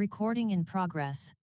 Recording in progress.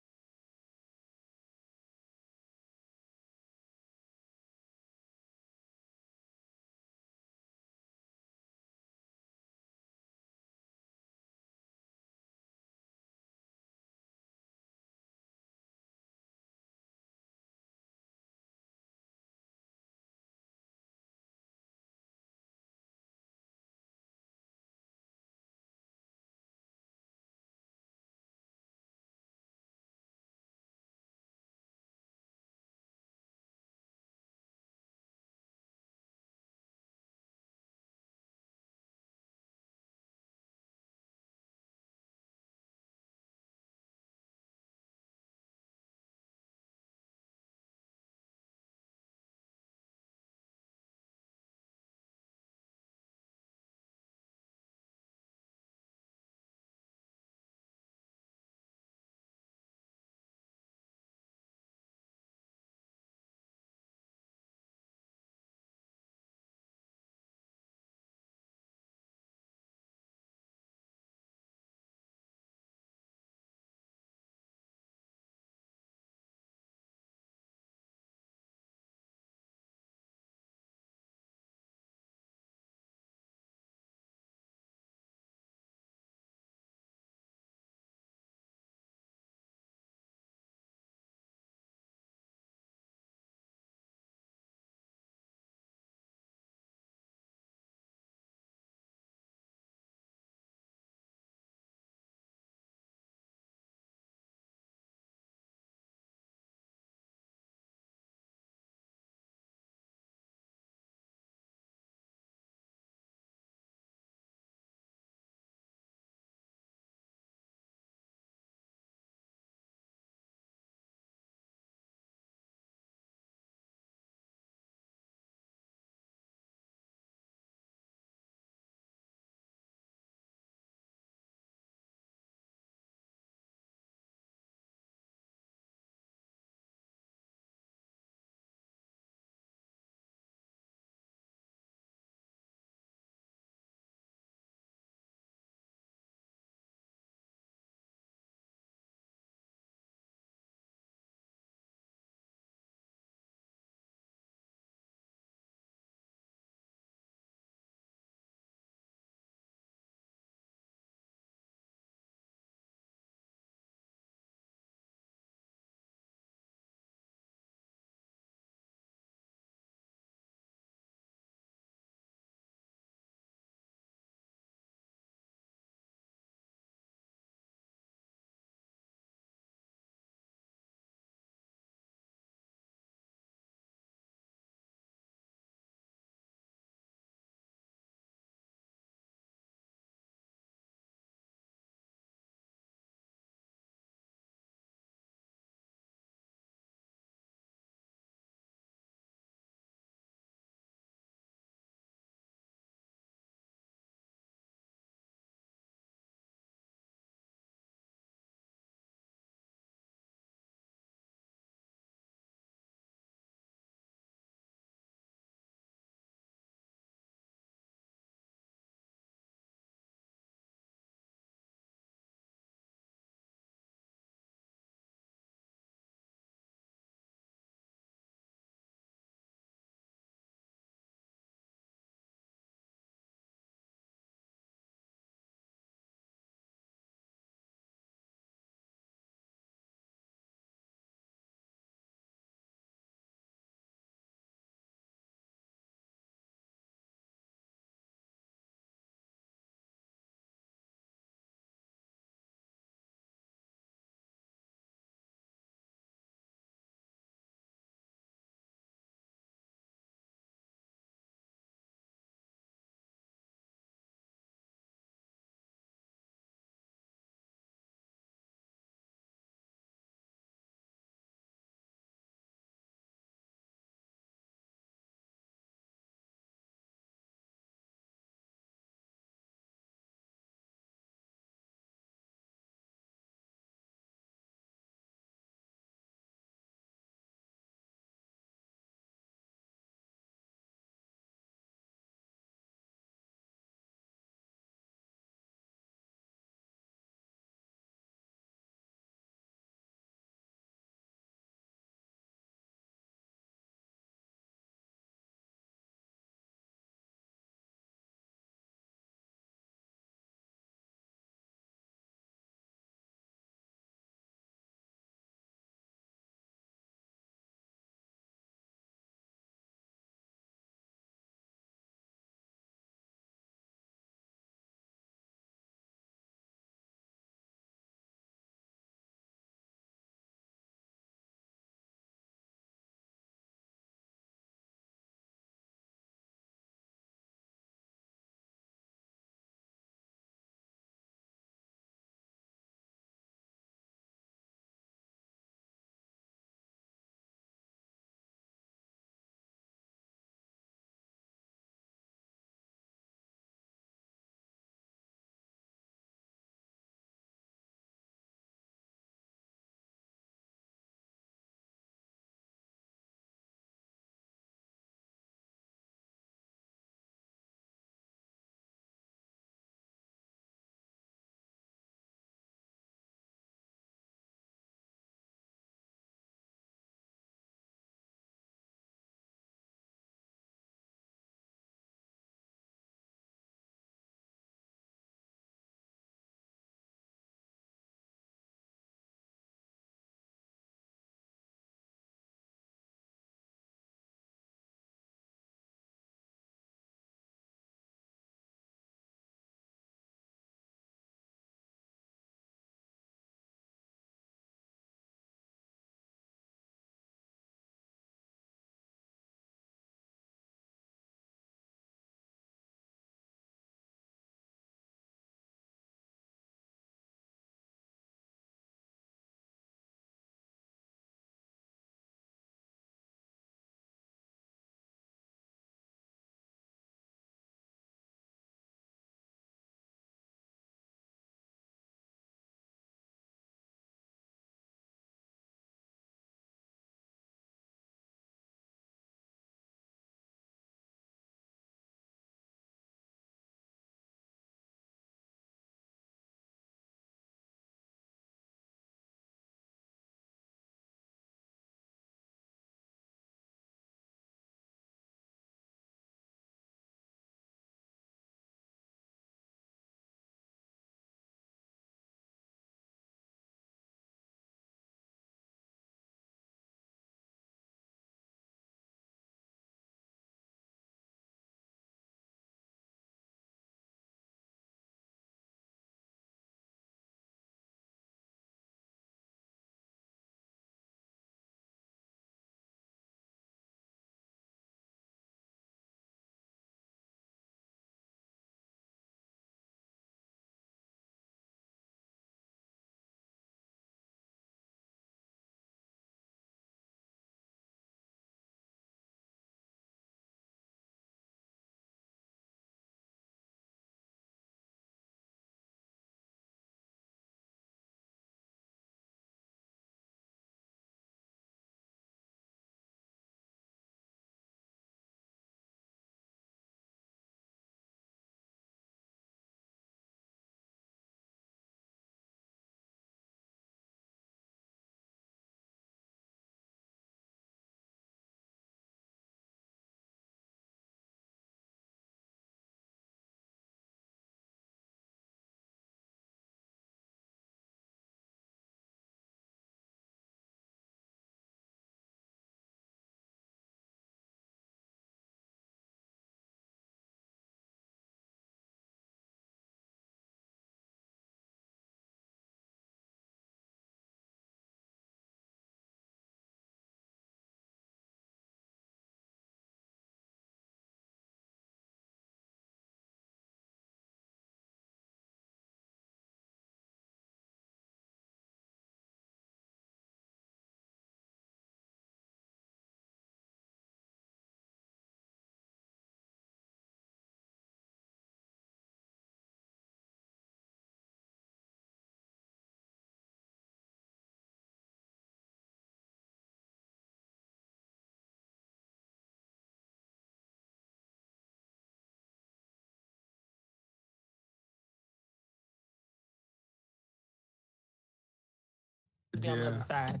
be on the other side.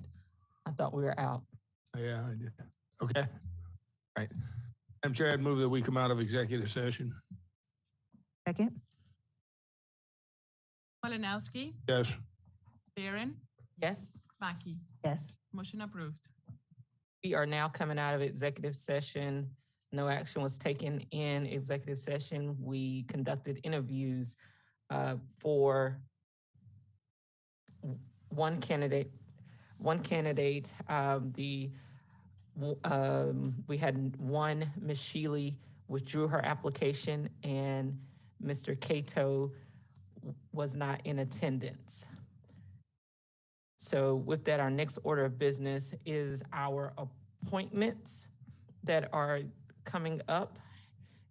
I thought we were out. Yeah, I did. Okay. All right. Madam Chair, I'd move that we come out of executive session. Second. Malinowski, Yes. Barron, Yes, Mackey. Yes. Motion approved. we are now coming out of executive session. No action was taken in executive session. We conducted interviews for one candidate. We had one, Ms. Sheely withdrew her application, and Mr. Cato was not in attendance. So with that, our next order of business is our appointments that are coming up.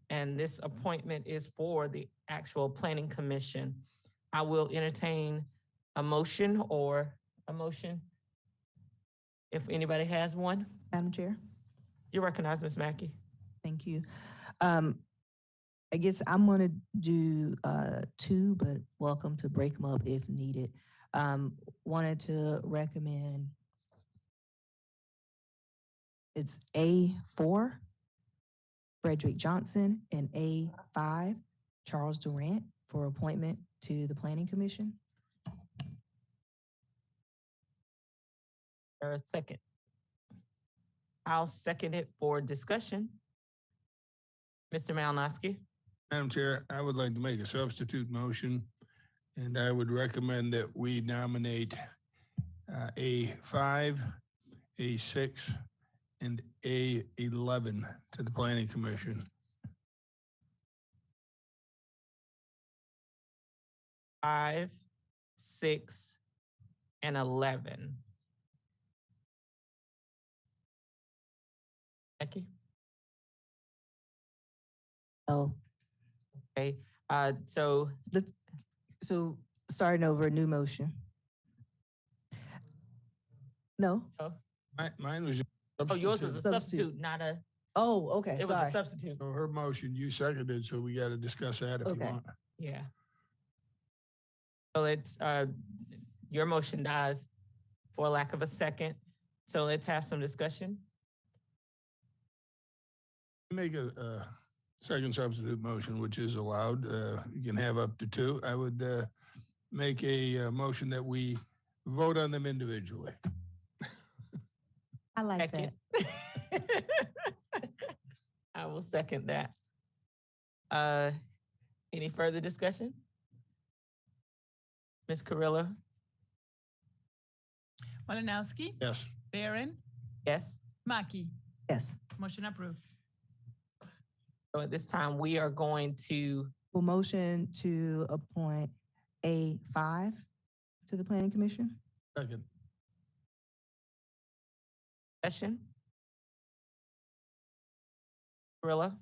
And this appointment is for the actual Planning Commission. I will entertain a motion if anybody has one. Madam Chair. You're recognized, Ms. Mackey. Thank you. I guess I'm going to do two, but welcome to break them up if needed. Wanted to recommend it's A4, Frederick Johnson, and A5, Charles Durant, for appointment to the Planning Commission. Or a second. I'll second it for discussion. Mr. Malinowski. Madam Chair, I would like to make a substitute motion, and I would recommend that we nominate A5, A6, and A11 to the Planning Commission. 5, 6, and 11. Becky? Oh, Okay, so so starting over, a new motion. No? Mine was just yours was a Substitute. substitute, not a, Oh, okay, it was a sorry. substitute. So her motion, you seconded, so we got to discuss that if you Okay. want. Yeah. So it's, your motion dies for lack of a second. So let's have some discussion. Make a second substitute motion, which is allowed. You can have up to two. I would make a motion that we vote on them individually. I like Second. that. I will second that. Any further discussion? Ms. Carrillo? Malinowski, Yes. Barron, Yes. Mackey. Yes. Motion approved. So at this time, we are going to, Well, motion to appoint A5 to the Planning Commission. Second. session. Carrillo?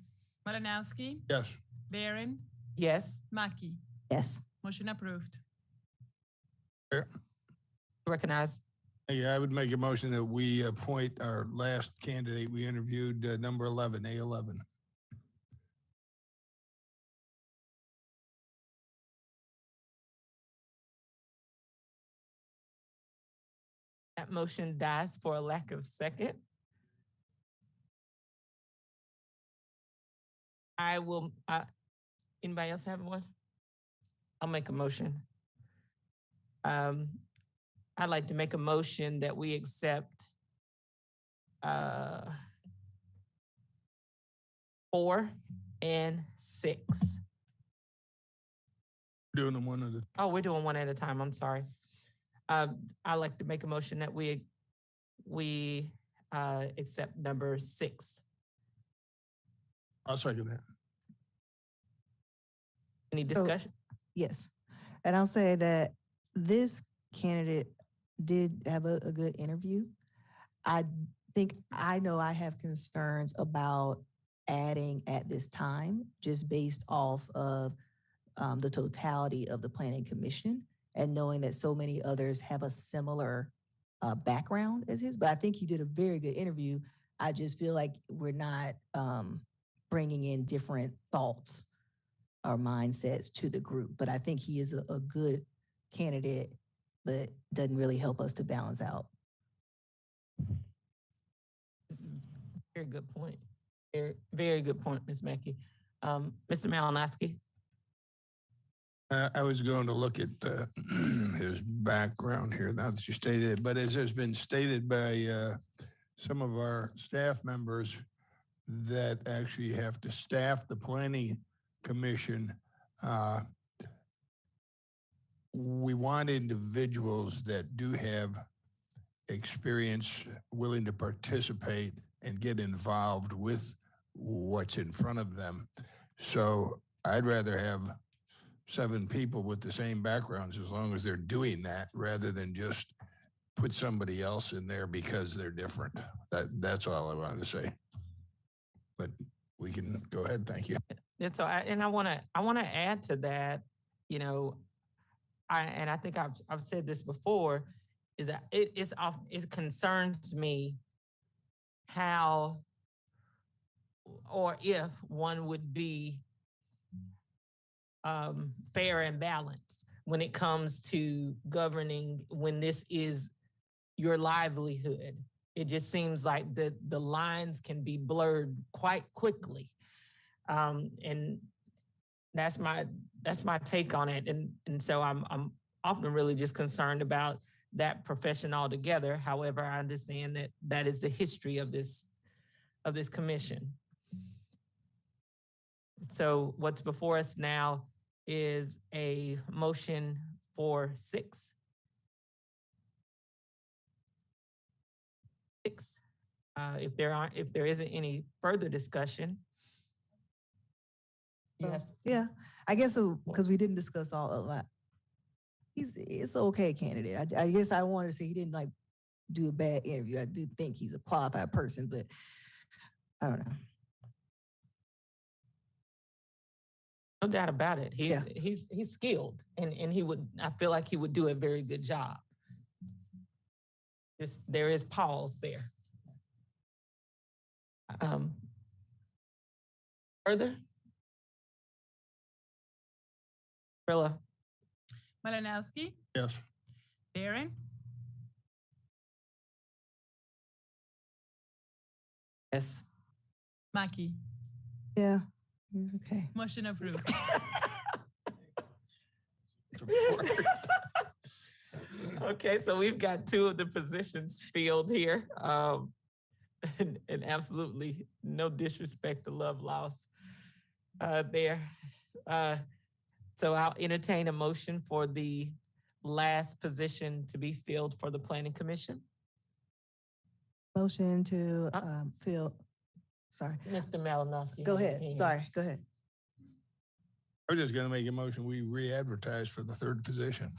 Malinowski, Yes. Barron, Yes. Mackey. Yes. Motion approved. Recognize. Yeah, I would make a motion that we appoint our last candidate we interviewed, number 11, A11. That motion dies for a lack of second. I will, anybody else have one? I'll make a motion. I'd like to make a motion that we accept 4 and 6. Doing them one at a Oh, we're doing one at a time. I'm sorry. I'd like to make a motion that we accept number 6. I'll second that. Any discussion? Yes. And I'll say that this candidate did have a good interview. I think I know I have concerns about adding at this time, just based off of the totality of the Planning Commission and knowing that so many others have a similar background as his. But I think he did a very good interview. I just feel like we're not bringing in different thoughts or mindsets to the group. But I think he is a good candidate but doesn't really help us to balance out. Very good point. Very, very good point, Ms. Mackey. Mr. Malinowski? I was going to look at his background here, now that you stated it, but as has been stated by some of our staff members that actually have to staff the planning commission, we want individuals that do have experience, willing to participate and get involved with what's in front of them. So I'd rather have 7 people with the same backgrounds as long as they're doing that, rather than just put somebody else in there because they're different. That's all I wanted to say. But we can go ahead. Thank you. And so I want to add to that, you know, I think I've said this before, is that it concerns me how or if one would be fair and balanced when it comes to governing when this is your livelihood. It just seems like the lines can be blurred quite quickly. And that's my take on it. And so I'm often really just concerned about that profession altogether. However, I understand that is the history of this commission. So what's before us now is a motion for 6. If there isn't any further discussion. Yeah, I guess because we didn't discuss all of that. It's an okay candidate. I guess I wanted to say he didn't like do a bad interview. I do think he's a qualified person, but I don't know. No doubt about it. He's skilled, and I feel like he would do a very good job. Just there is pause there. Further? Rilla? Malinowski, Yes. Barron, Yes. Mackey. Yeah, he's okay. Motion approved. Okay, so we've got 2 of the positions filled here. And absolutely no disrespect to Love Loss there. So I'll entertain a motion for the last position to be filled for the Planning Commission. Motion to fill. Sorry. Mr. Malinowski. Go ahead. Sorry, go ahead. I was just going to make a motion. We re-advertise for the 3rd position.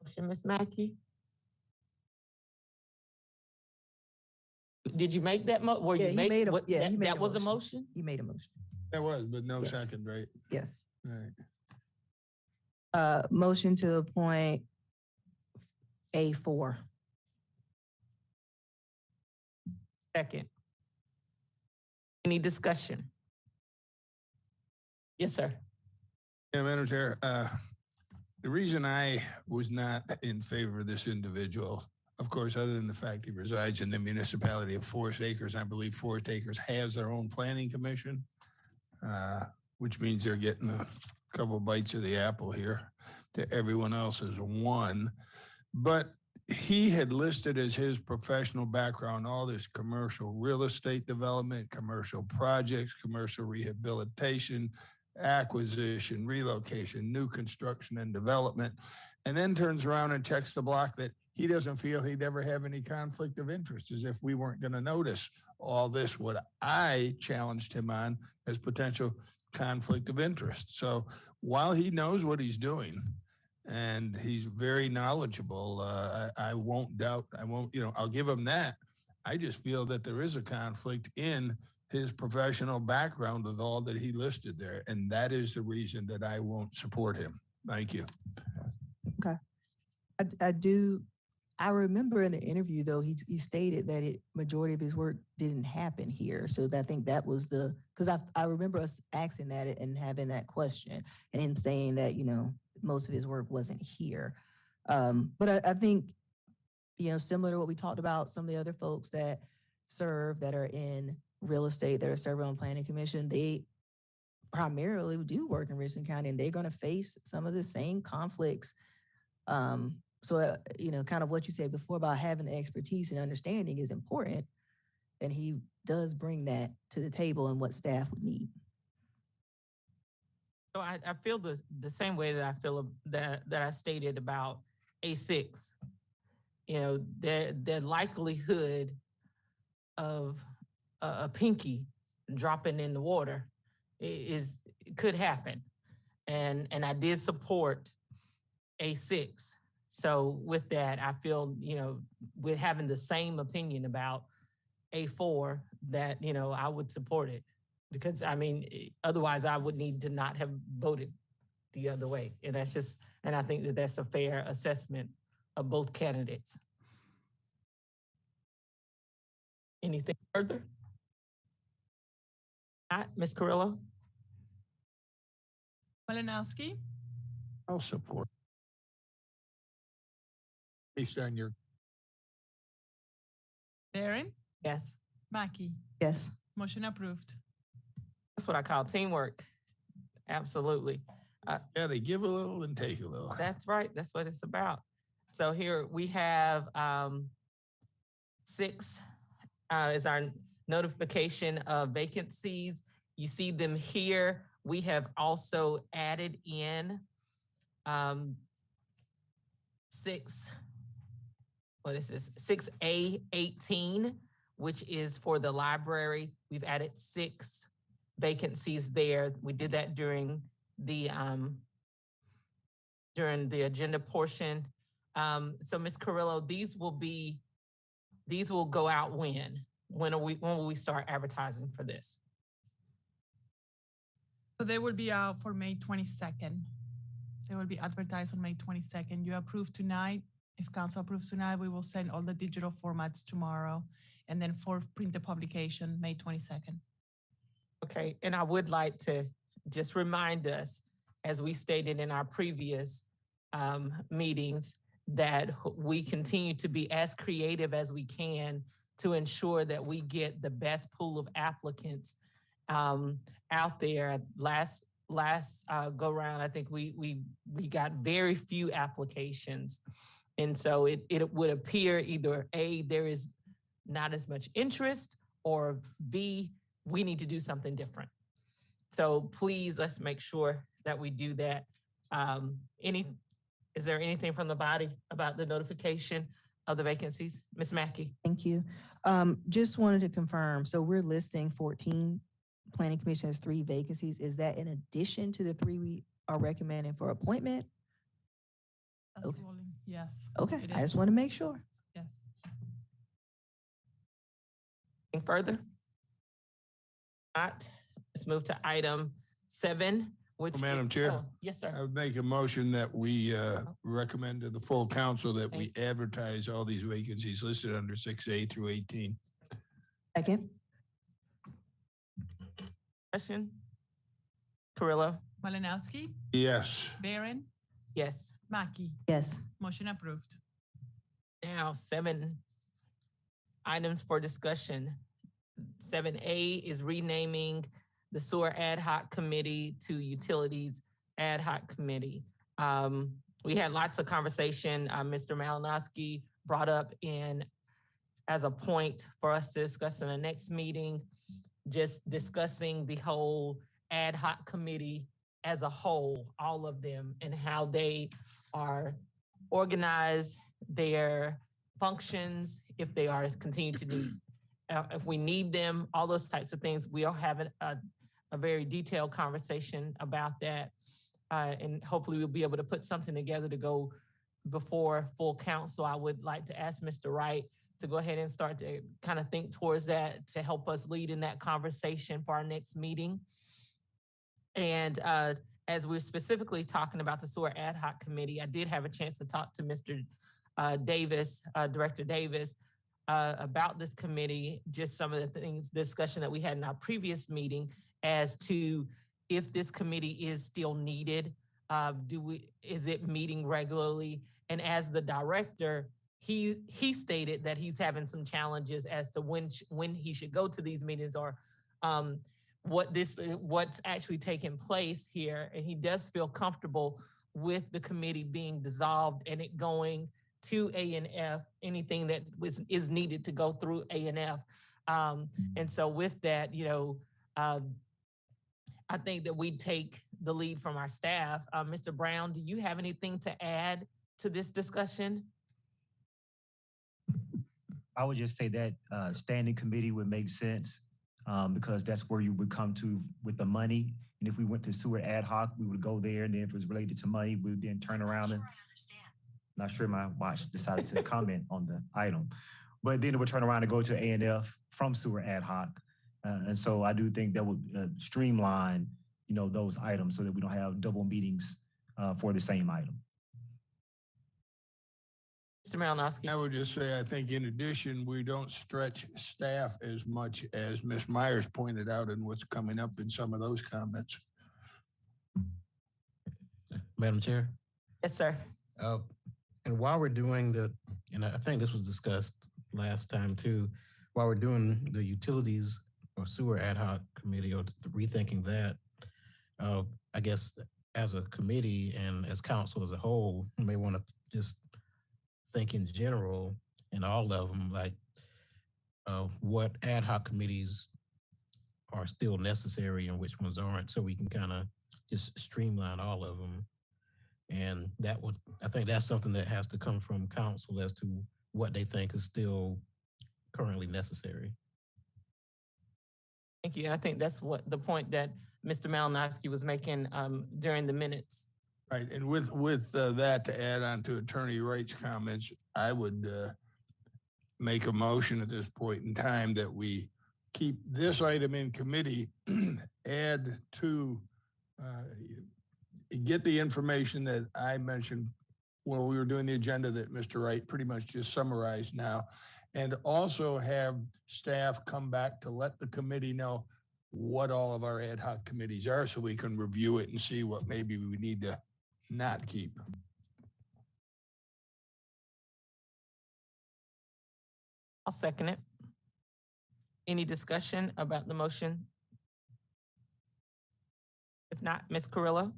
Motion, Ms. Mackey. Did you make that motion? Yeah, he made a that was a motion? He made a motion. That was, but no Yes. second, right? Yes. All right. Motion to appoint A4. Second. Any discussion? Yes, sir. Yeah, Madam Chair, the reason I was not in favor of this individual, of course, other than the fact he resides in the municipality of Forest Acres, I believe Forest Acres has their own planning commission, which means they're getting a couple bites of the apple here to everyone else's one. But he had listed as his professional background all this commercial real estate development, commercial projects, commercial rehabilitation, acquisition, relocation, new construction and development, and then turns around and checks the block that he doesn't feel he'd ever have any conflict of interest, as if we weren't going to notice all this, what I challenged him on as potential conflict of interest. So while he knows what he's doing and he's very knowledgeable, I won't doubt, I'll give him that. I just feel that there is a conflict in his professional background with all that he listed there. And that is the reason that I won't support him. Thank you. Okay. I remember in the interview though, he stated that majority of his work didn't happen here. So I think that was because I remember us asking that and having that question and him saying that, most of his work wasn't here. But I think, similar to what we talked about, some of the other folks that serve that are in real estate that are serving on planning commission, they primarily do work in Richland County and they're going to face some of the same conflicts. Kind of what you said before about having the expertise and understanding is important. And he does bring that to the table and what staff would need. So I feel the same way that I feel that I stated about A6. The likelihood of a pinky dropping in the water could happen. And I did support A6. So with that, I feel, with having the same opinion about A4 that, I would support it because otherwise I would need to not have voted the other way. And I think that that's a fair assessment of both candidates. Anything further? Ms. Carrillo? Malinowski, I'll support. Based on your Barron, Yes. Mackey. Yes. Motion approved. That's what I call teamwork. Absolutely. yeah, they give a little and take a little. That's right. That's what it's about. So here we have 6 is our notification of vacancies. You see them here. We have also added in 6, what is this? 6A18, which is for the library. We've added 6 vacancies there. We did that during the agenda portion. So Ms. Carrillo, these will go out when? When will we start advertising for this? So they will be out for May 22nd. They will be advertised on May 22nd. You approve tonight. If council approves tonight, we will send all the digital formats tomorrow. And then for printed publication, May 22nd. Okay, and I would like to just remind us, as we stated in our previous meetings, that we continue to be as creative as we can to ensure that we get the best pool of applicants out there. Last go round, I think we got very few applications. And so it would appear either A, there is not as much interest, or B, we need to do something different. So please, let's make sure that we do that. Is there anything from the body about the notification of the vacancies? Ms. Mackey? Thank you. Just wanted to confirm. So we're listing 14. Planning Commission has 3 vacancies. Is that in addition to the 3 we are recommending for appointment? That's Okay. rolling. Yes. Okay, it I is. just want to make sure. Yes. Anything further? Not. Let's move to item 7, which Madam is, Chair. oh, yes, sir. I would make a motion that we recommend to the full council that we advertise all these vacancies listed under 6A through 18. Second. Question? Carrillo? Malinowski, Yes. Barron, Yes. Mackey. Yes. Motion approved. Now, 7 items for discussion. 7A is renaming the Sewer Ad Hoc Committee to Utilities Ad Hoc Committee. We had lots of conversation. Mr. Malinowski brought up as a point for us to discuss in the next meeting, just discussing the whole ad hoc committee as a whole, all of them, and how they are organized, their functions, if they are continue to need, if we need them, all those types of things. We are having a very detailed conversation about that. And hopefully we'll be able to put something together to go before full council. I would like to ask Mr. Wright to go ahead and start to kind of think towards that to help us lead in that conversation for our next meeting. And as we're specifically talking about the Sewer Ad Hoc Committee, I did have a chance to talk to Mr. Davis, Director Davis, about this committee, just some of the things, discussion that we had in our previous meeting as to if this committee is still needed. Is it meeting regularly? And as the director, he stated that he's having some challenges as to when he should go to these meetings, or what's actually taking place here. And he does feel comfortable with the committee being dissolved and it going to A&F, anything that is needed to go through A&F. And so with that, I think that we take the lead from our staff. Mr. Brown, do you have anything to add to this discussion? I would just say that standing committee would make sense because that's where you would come to with the money. And if we went to sewer ad hoc, we would go there. And then if it was related to money, we would then turn around and not sure my watch decided to comment on the item. But then it would turn around and go to A&F from sewer ad hoc. And so I do think that would streamline, those items so that we don't have double meetings for the same item. Mr. Malinowski. I would just say, I think in addition, we don't stretch staff as much as Ms. Myers pointed out and what's coming up in some of those comments. Madam Chair? Yes, sir. And while we're doing and I think this was discussed last time too, while we're doing the utilities or sewer ad hoc committee or rethinking that, I guess as a committee and as council as a whole, you may want to just think in general in all of them, like what ad hoc committees are still necessary and which ones aren't, so we can kind of just streamline all of them. And I think that's something that has to come from council as to what they think is still currently necessary. Thank you. I think that's what the point that Mr. Malinowski was making during the minutes. Right, and with that, to add on to Attorney Wright's comments, I would make a motion at this point in time that we keep this item in committee, add to get the information that I mentioned when we were doing the agenda that Mr. Wright pretty much just summarized now, and also have staff come back to let the committee know what all of our ad hoc committees are so we can review it and see what maybe we need to not keep. I'll second it. Any discussion about the motion? If not, Ms. Carrillo?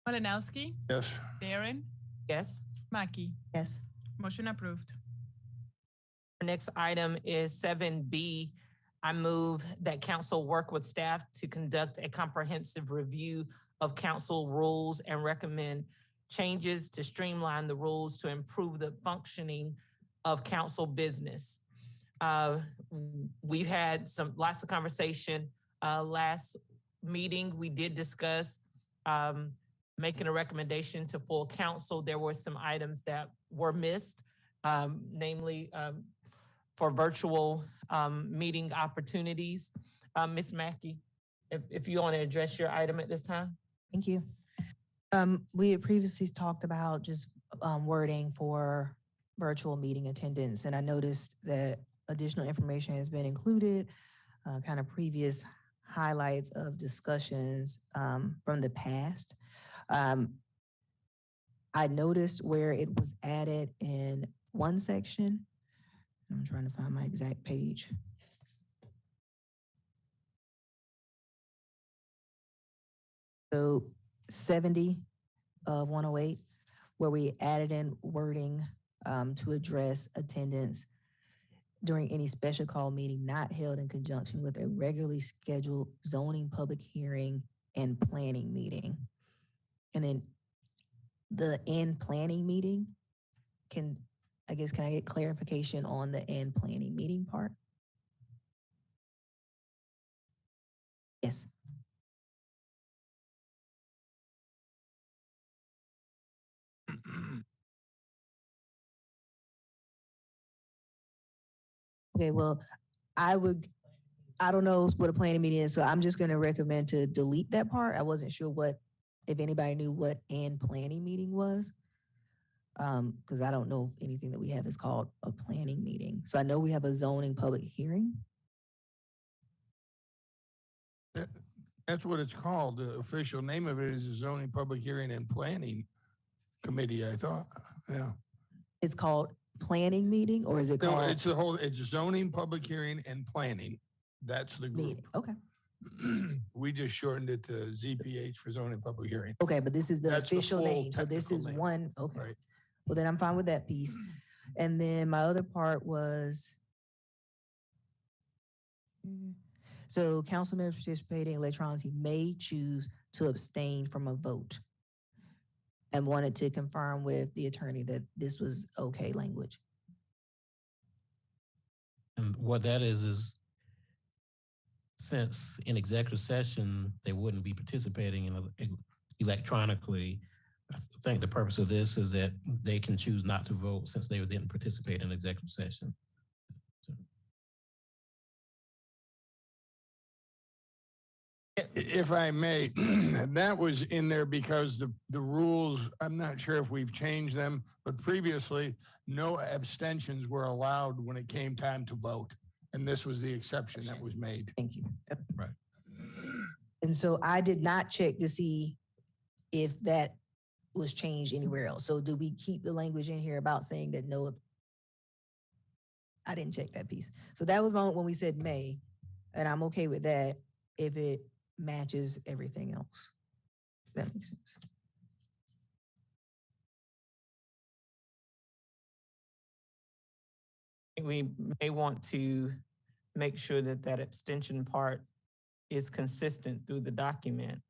Malinowski, Yes. Barron, Yes. Mackey. Yes. Motion approved. Our next item is 7B. I move that council work with staff to conduct a comprehensive review of council rules and recommend changes to streamline the rules to improve the functioning of council business. We've had lots of conversation. Last meeting, we did discuss making a recommendation to full council. There were some items that were missed, namely for virtual meeting opportunities. Ms. Mackey, if you want to address your item at this time. Thank you. We had previously talked about just wording for virtual meeting attendance, and I noticed that additional information has been included, kind of previous highlights of discussions from the past. I noticed where it was added in one section. I'm trying to find my exact page. So 70 of 108, where we added in wording to address attendance during any special call meeting not held in conjunction with a regularly scheduled zoning public hearing and planning meeting. And then the and planning meeting, can I get clarification on the and planning meeting part? Yes. Okay, well, I don't know what a planning meeting is, so I'm just gonna recommend to delete that part. I wasn't sure if anybody knew what and planning meeting was. Because I don't know if anything that we have is called a planning meeting. So I know we have a zoning public hearing. That's what it's called. The official name of it is the Zoning Public Hearing and Planning Committee, I thought. Yeah. It's called planning meeting, or is it No, called it's zoning, public hearing, and planning. That's the group. meeting? Okay. We just shortened it to ZPH for zoning public hearing. Okay, but this is the That's the official full name. So this technical is name. one, okay. Right. Well, then I'm fine with that piece. And then my other part was, so council members participating electronically may choose to abstain from a vote. And wanted to confirm with the attorney that this was okay language. And what that is since in executive session, they wouldn't be participating electronically. I think the purpose of this is that they can choose not to vote since they didn't participate in executive session. If I may, that was in there because the rules, I'm not sure if we've changed them, but previously, no abstentions were allowed when it came time to vote. And this was the exception that was made. Thank you. Yep. Right. And so I did not check to see if that was changed anywhere else. So do we keep the language in here about saying that no? I didn't check that piece. So that was when we said may, and I'm okay with that if it matches everything else. That makes sense. We may want to make sure that that abstention part is consistent through the document.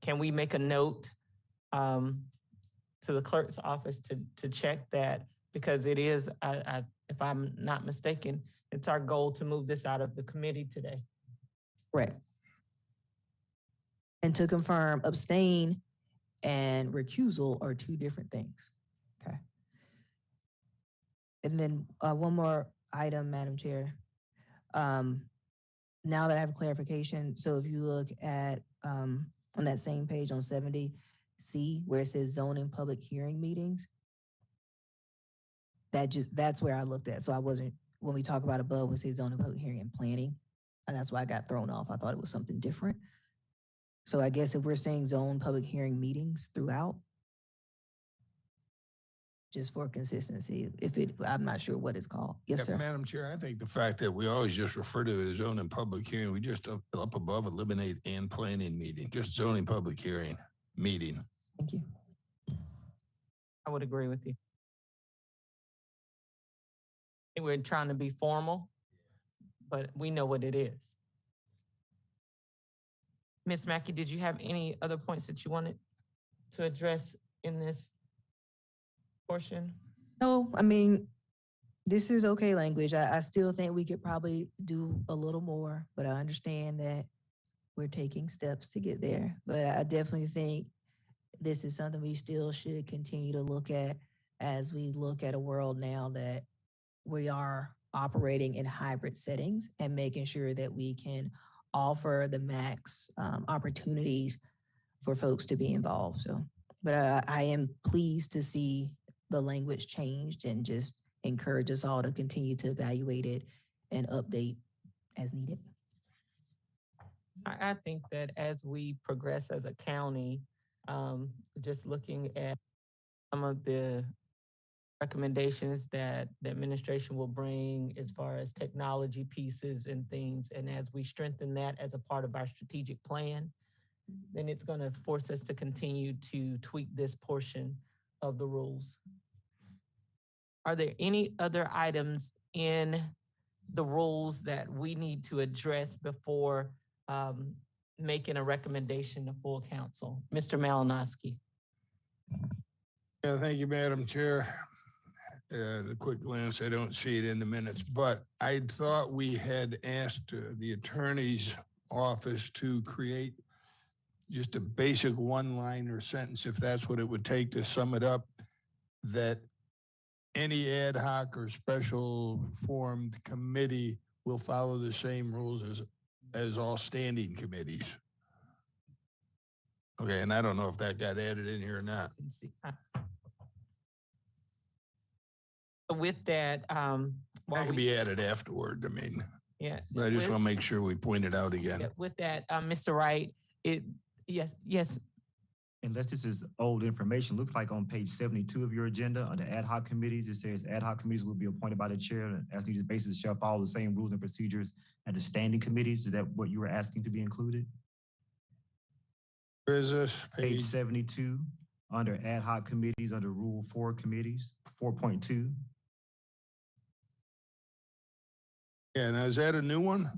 Can we make a note to the clerk's office to check that? Because it is, if I'm not mistaken, it's our goal to move this out of the committee today. Right. And to confirm, abstain and recusal are two different things. Okay. And then one more item, Madam Chair. Now that I have clarification, so if you look at on that same page on 70C where it says zoning public hearing meetings, that's where I looked at. So I wasn't, when we talk about above, we say zoning public hearing and planning, and that's why I got thrown off. I thought it was something different. So I guess if we're saying zone public hearing meetings throughout, just for consistency, I'm not sure what it's called. Yes, sir. Madam Chair, I think the fact that we always just refer to it as zoning public hearing, we just up above eliminate and planning meeting, just zoning public hearing meeting. Thank you. I would agree with you. I think we're trying to be formal, but we know what it is. Ms. Mackey, did you have any other points that you wanted to address in this portion? No, I mean, this is okay language. I still think we could probably do a little more, but I understand that we're taking steps to get there. But I definitely think this is something we still should continue to look at as we look at a world now that we are operating in hybrid settings and making sure that we can offer the max opportunities for folks to be involved. So, but I am pleased to see the language changed and just encourage us all to continue to evaluate it and update as needed. I think that as we progress as a county, just looking at some of the recommendations that the administration will bring as far as technology pieces and things, and as we strengthen that as a part of our strategic plan, then it's going to force us to continue to tweak this portion of the rules. Are there any other items in the rules that we need to address before making a recommendation to full council? Mr. Malinowski. Yeah, thank you, Madam Chair. The quick glance, I don't see it in the minutes, but I thought we had asked the attorney's office to create just a basic one-liner sentence, if that's what it would take to sum it up, that any ad hoc or special formed committee will follow the same rules as all standing committees. Okay, and I don't know if that got added in here or not. With that, while That can we- be added afterward. I mean, yeah. but I just with- want to make sure we point it out again. yeah, With that, Mr. Wright, yes, Unless this is old information, looks like on page 72 of your agenda, under ad hoc committees, it says ad hoc committees will be appointed by the chair and as needed basis shall follow the same rules and procedures as the standing committees. Is that what you were asking to be included? Where is this Page page? 72, under ad hoc committees, under Rule 4 committees, 4.2. Yeah, now is that a new one?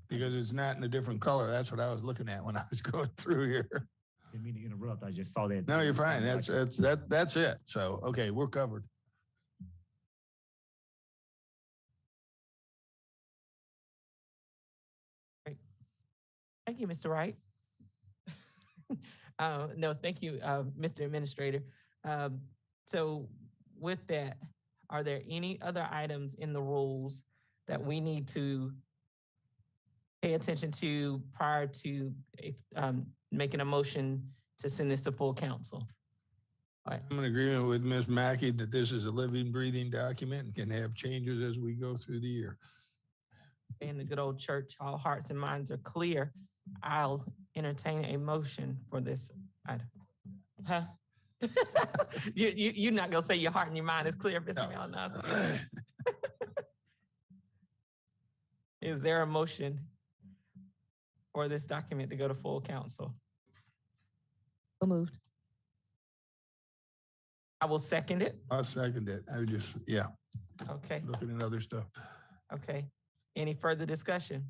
Because it's not in a different color. That's what I was looking at when I was going through here. Didn't mean to interrupt. I just saw that. No, you're fine. Sounded That's it. So, okay, we're covered. thank you, Mr. Wright. No, thank you, Mr. Administrator. So with that, are there any other items in the rules that we need to pay attention to prior to making a motion to send this to full council? All right, I'm in agreement with Ms. Mackey that this is a living, breathing document and can have changes as we go through the year. in the good old church, all hearts and minds are clear. I'll entertain a motion for this item. Huh? You're not gonna say your heart and your mind is clear, Mr. No. Malinowski. Is there a motion for this document to go to full council? So moved. I will second it. I'll second it. I would just, yeah, Okay, looking at other stuff. okay. Any further discussion?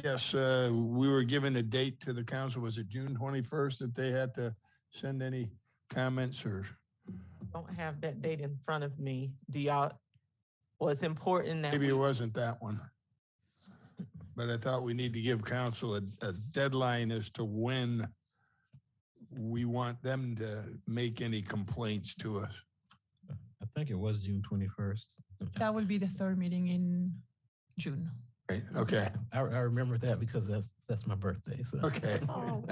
Yes, we were given a date to the council. Was it June 21st that they had to send any comments or? Don't have that date in front of me. Do y'all, well, it's important that Maybe it we, wasn't that one. But I thought we need to give council a deadline as to when we want them to make any complaints to us. I think it was June 21st. That will be the third meeting in June. Right, okay, I remember that because that's my birthday. So okay. Oh.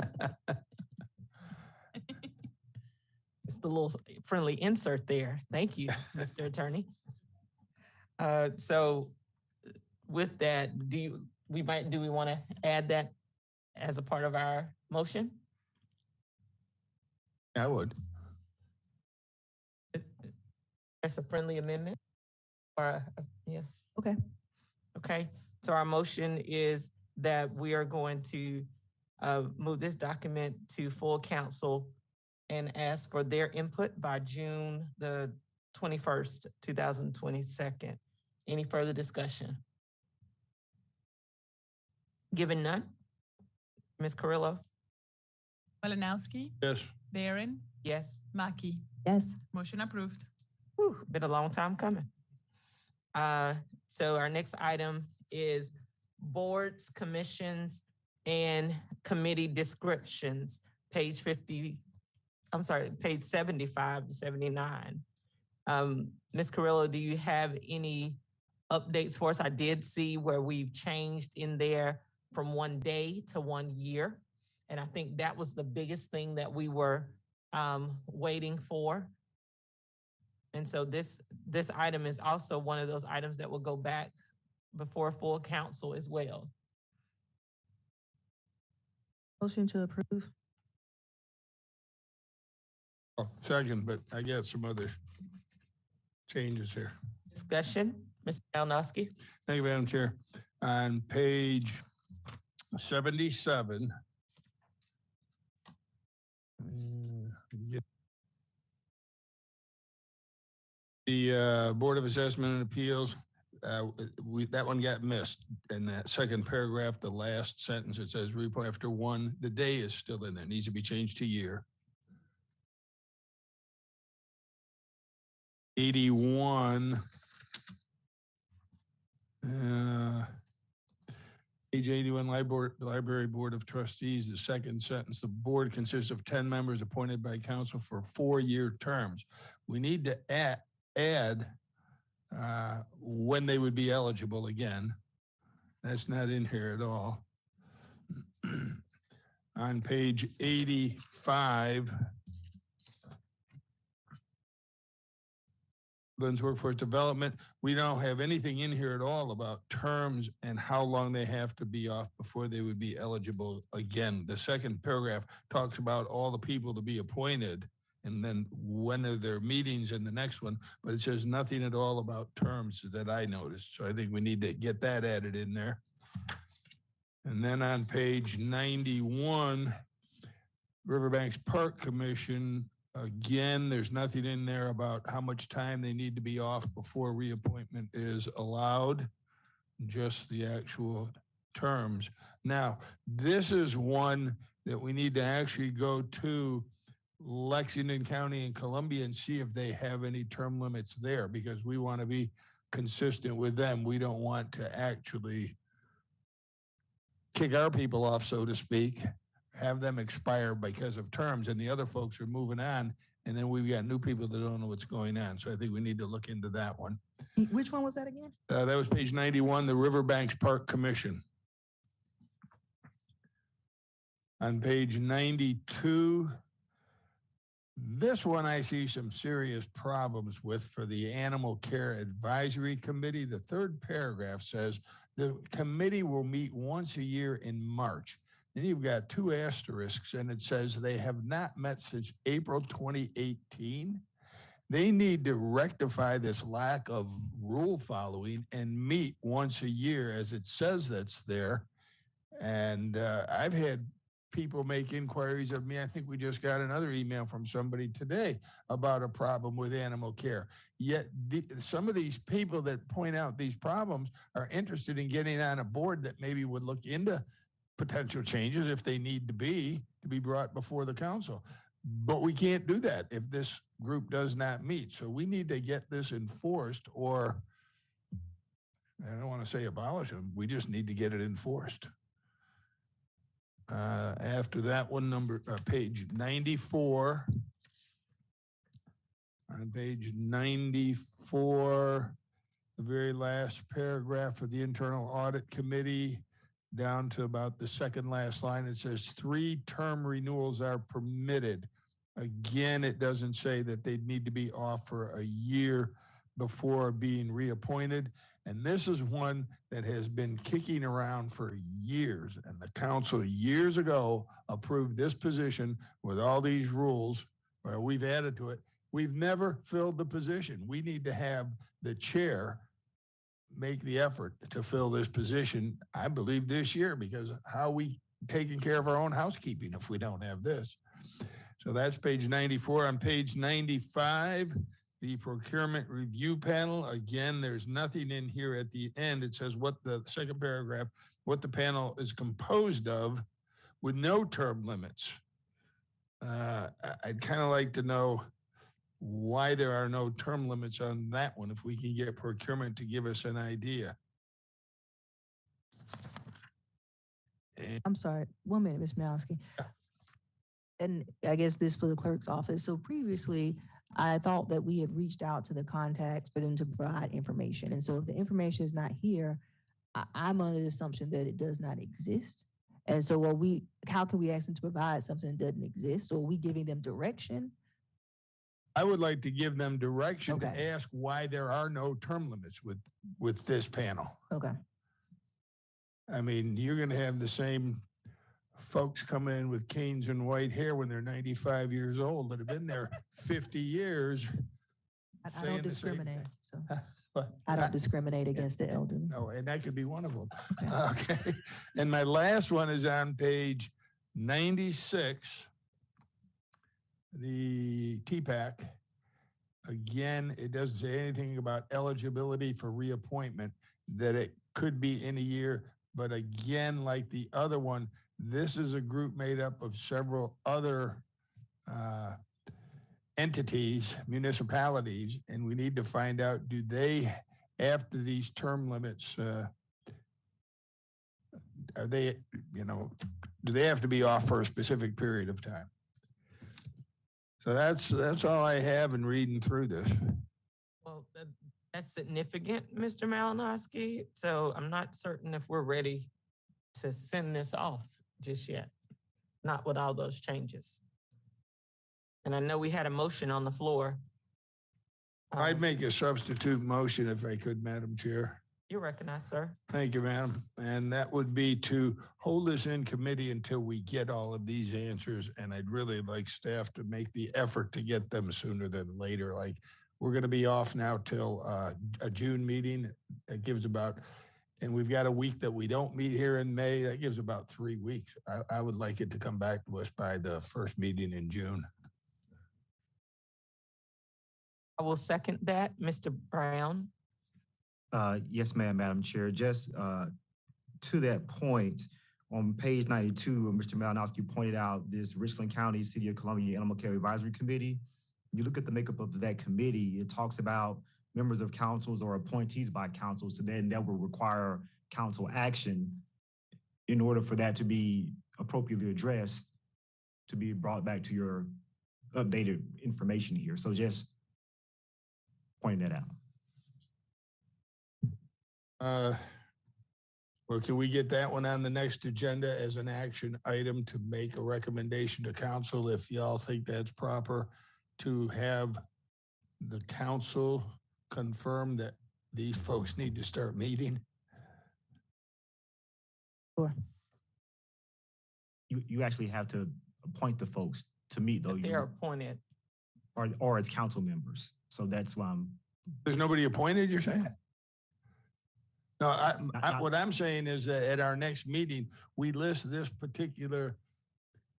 It's the little friendly insert there. Thank you, Mr. Attorney. So with that, do we want to add that as a part of our motion? I would. That's a friendly amendment? Or, yeah, Okay. okay. So our motion is that we are going to move this document to full council and ask for their input by June the 21st, 2022. Any further discussion? Given none? Ms. Carrillo? Malinowski, Yes, Barron, Yes? Mackey. Yes. Motion approved. Whew, been a long time coming. So our next item is boards, commissions, and committee descriptions, page 75 to 79. Ms. Carrillo, do you have any updates for us? I did see where we've changed in there from 1 day to 1 year. And I think that was the biggest thing that we were waiting for. And so this item is also one of those items that will go back before full council as well. Motion to approve. oh, second, but I got some other changes here. Discussion, Mr. Malinowski? Thank you, Madam Chair. On page 77, the Board of Assessment and Appeals, that one got missed. In that second paragraph, the last sentence, it says report after 1, the day is still in there, needs to be changed to year. 81. Page 81, Library Board of Trustees, the second sentence, the board consists of 10 members appointed by council for 4-year terms. We need to add when they would be eligible again. That's not in here at all. On page 85, Workforce Development. We don't have anything in here at all about terms and how long they have to be off before they would be eligible again. The second paragraph talks about all the people to be appointed and then when are their meetings in the next one, but it says nothing at all about terms that I noticed. So I think we need to get that added in there. And then on page 91, Riverbanks Park Commission, again, there's nothing in there about how much time they need to be off before reappointment is allowed, just the actual terms. Now, this is one that we need to actually go to Lexington County and Columbia and see if they have any term limits there, because we want to be consistent with them. We don't want to actually kick our people off, so to speak, have them expire because of terms, and the other folks are moving on, and then we've got new people that don't know what's going on. So I think we need to look into that one. Which one was that again? That was page 91, the Riverbanks Park Commission. On page 92, this one I see some serious problems with for the Animal Care Advisory Committee. The third paragraph says the committee will meet once a year in March. Then you've got two asterisks, and it says they have not met since April 2018. They need to rectify this lack of rule following and meet once a year, as it says that's there. And I've had people make inquiries of me. I think we just got another email from somebody today about a problem with animal care. Yet some of these people that point out these problems are interested in getting on a board that maybe would look into potential changes if they need to be brought before the council. But we can't do that if this group does not meet. So we need to get this enforced, or I don't want to say abolish them. We just need to get it enforced. After that one, page 94. On page 94, the very last paragraph of the Internal Audit Committee, down to about the second last line, it says 3-term renewals are permitted. Again, it doesn't say that they need to be off for a year before being reappointed. And this is one that has been kicking around for years. And the council years ago approved this position with all these rules, where we've added to it. We've never filled the position. We need to have the chair make the effort to fill this position, I believe, this year, because how we taking care of our own housekeeping if we don't have this? So that's page 94. On page 95, the procurement review panel, again, there's nothing in here at the end. It says what the second paragraph, what the panel is composed of with no term limits. I'd kind of like to know why there are no term limits on that one, if we can get procurement to give us an idea. I'm sorry, 1 minute, Ms. Malowski. And I guess this for the clerk's office. So previously, I thought that we had reached out to the contacts for them to provide information. And so if the information is not here, I'm under the assumption that it does not exist. And so how can we ask them to provide something that doesn't exist? So are we giving them direction? I would like to give them direction to ask why there are no term limits with this panel. Okay. I mean, you're going to have the same folks come in with canes and white hair when they're 95 years old that have been there 50 years. I don't discriminate. So I don't discriminate against the elderly. No, and that could be one of them. Okay. Okay. And my last one is on page 96, the TPAC. Again, it doesn't say anything about eligibility for reappointment, that it could be in a year. But again, like the other one, this is a group made up of several other entities, municipalities, and we need to find out, do they, after these term limits, are they, do they have to be off for a specific period of time? So that's all I have in reading through this. Well, that's significant, Mr. Malinowski. So I'm not certain if we're ready to send this off just yet, not with all those changes. And I know we had a motion on the floor I'd make a substitute motion if I could, Madam Chair. You recognize, sir. Thank you, madam. And that would be to hold this in committee until we get all of these answers. And I'd really like staff to make the effort to get them sooner than later. Like, we're going to be off now till a June meeting. It gives about, and we've got a week that we don't meet here in May. That gives about 3 weeks. I would like it to come back to us by the first meeting in June. I will second that. Mr. Brown? Yes, ma'am, Madam Chair. Just to that point, on page 92, Mr. Malinowski pointed out this Richland County, City of Columbia Animal Care Advisory Committee. You look at the makeup of that committee, it talks about members of councils or appointees by council. So then that will require council action in order for that to be appropriately addressed, to be brought back to your updated information here. So just pointing that out. Well, can we get that one on the next agenda as an action item to make a recommendation to council if y'all think that's proper, to have the council confirm that these folks need to start meeting? Sure. You actually have to appoint the folks to meet though. They're appointed. Or as council members. So that's why There's nobody appointed, you're saying? No, what I'm saying is that at our next meeting, we list this particular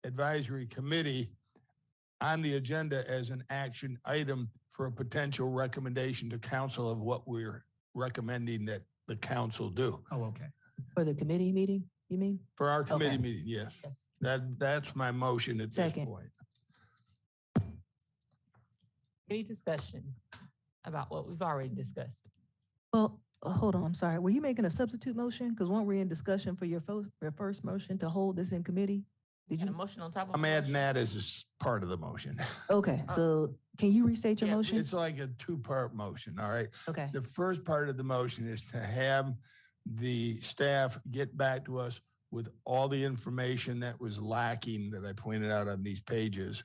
advisory committee on the agenda as an action item for a potential recommendation to council of what we're recommending that the council do. Oh, okay. For the committee meeting, you mean? For our committee Okay. meeting, yes. Yes. That's my motion at this Second. point. Any discussion about what we've already discussed? Well, hold on, I'm sorry. Were you making a substitute motion? Because weren't we in discussion for your first motion to hold this in committee? Did Got a you? motion on top of? I'm my adding motion? that as a part of the motion. Okay, so can you restate your Yeah, motion? It's like a two-part motion, all right? Okay, The first part of the motion is to have the staff get back to us with all the information that was lacking that I pointed out on these pages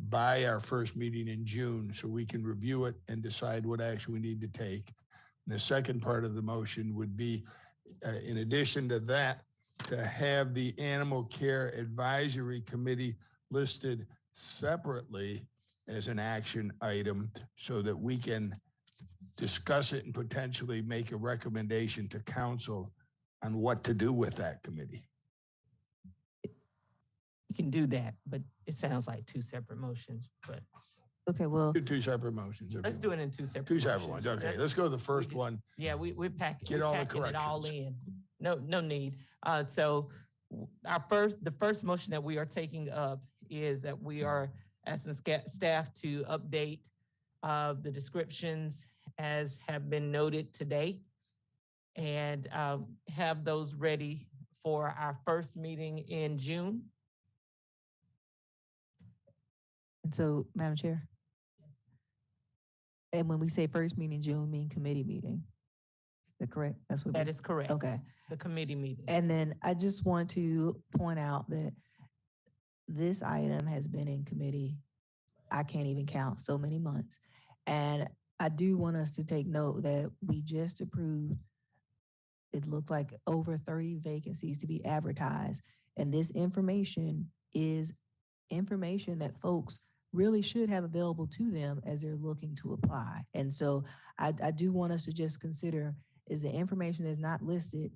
by our first meeting in June, so we can review it and decide what action we need to take. The second part of the motion would be, in addition to that, to have the Animal Care Advisory Committee listed separately as an action item so that we can discuss it and potentially make a recommendation to council on what to do with that committee. You can do that, but it sounds like two separate motions, but okay, well, Do two separate motions. let's do it in two separate. Two separate ones. motions. Okay, That's- let's go to the first can- one. Yeah, we're packing, Get we're all the packing it all corrections. in. No need. So the first motion that we are taking up is that we are asking staff to update the descriptions as have been noted today and have those ready for our first meeting in June. and so, Madam Chair. And when we say first meeting in June, mean committee meeting. Is that correct? That's what. That is correct. Okay. The committee meeting. And then I just want to point out that this item has been in committee, I can't even count so many months. And I do want us to take note that we just approved, it looked like over 30 vacancies to be advertised. And this information is information that folks really should have available to them as they're looking to apply. And so I do want us to just consider, is the information that's not listed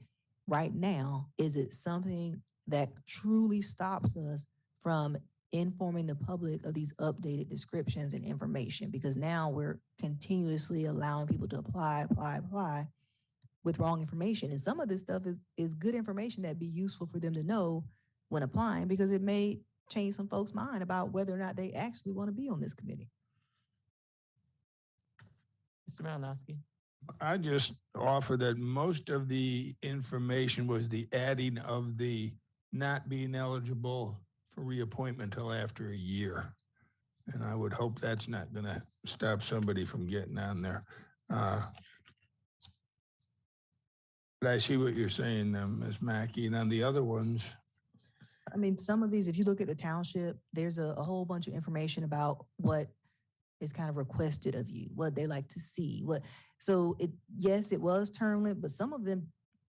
right now, is it something that truly stops us from informing the public of these updated descriptions and information? Because now we're continuously allowing people to apply with wrong information. And some of this stuff is good information that'd be useful for them to know when applying, because it may change some folks' mind about whether or not they actually want to be on this committee. Mr. Malinowski. I just offer that most of the information was the adding of the not being eligible for reappointment until after a year. And I would hope that's not going to stop somebody from getting on there. But I see what you're saying, Ms. Mackey, and on the other ones, I mean, some of these, if you look at the township, there's a whole bunch of information about what is kind of requested of you, what they like to see, so yes, it was term limit, but some of them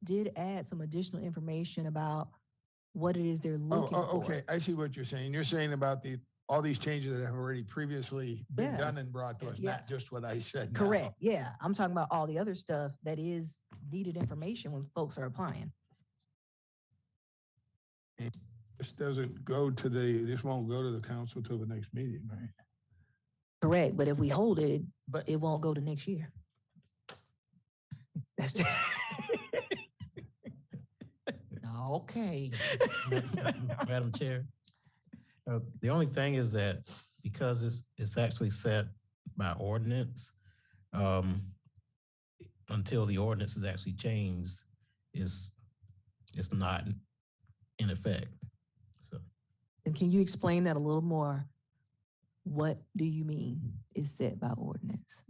did add some additional information about what it is they're looking for. Okay. I see what you're saying. You're saying about all these changes that have already previously been Yeah. done and brought to us, Yeah. not just what I said now. Correct. Yeah. I'm talking about all the other stuff that is needed information when folks are applying. This won't go to the council till the next meeting, right? Correct. But if we hold it, but it won't go to next year. That's just Okay. Madam Chair. The only thing is that because it's actually set by ordinance, until the ordinance is actually changed, it's not in effect. So And can you explain that a little more? What do you mean is set by ordinance?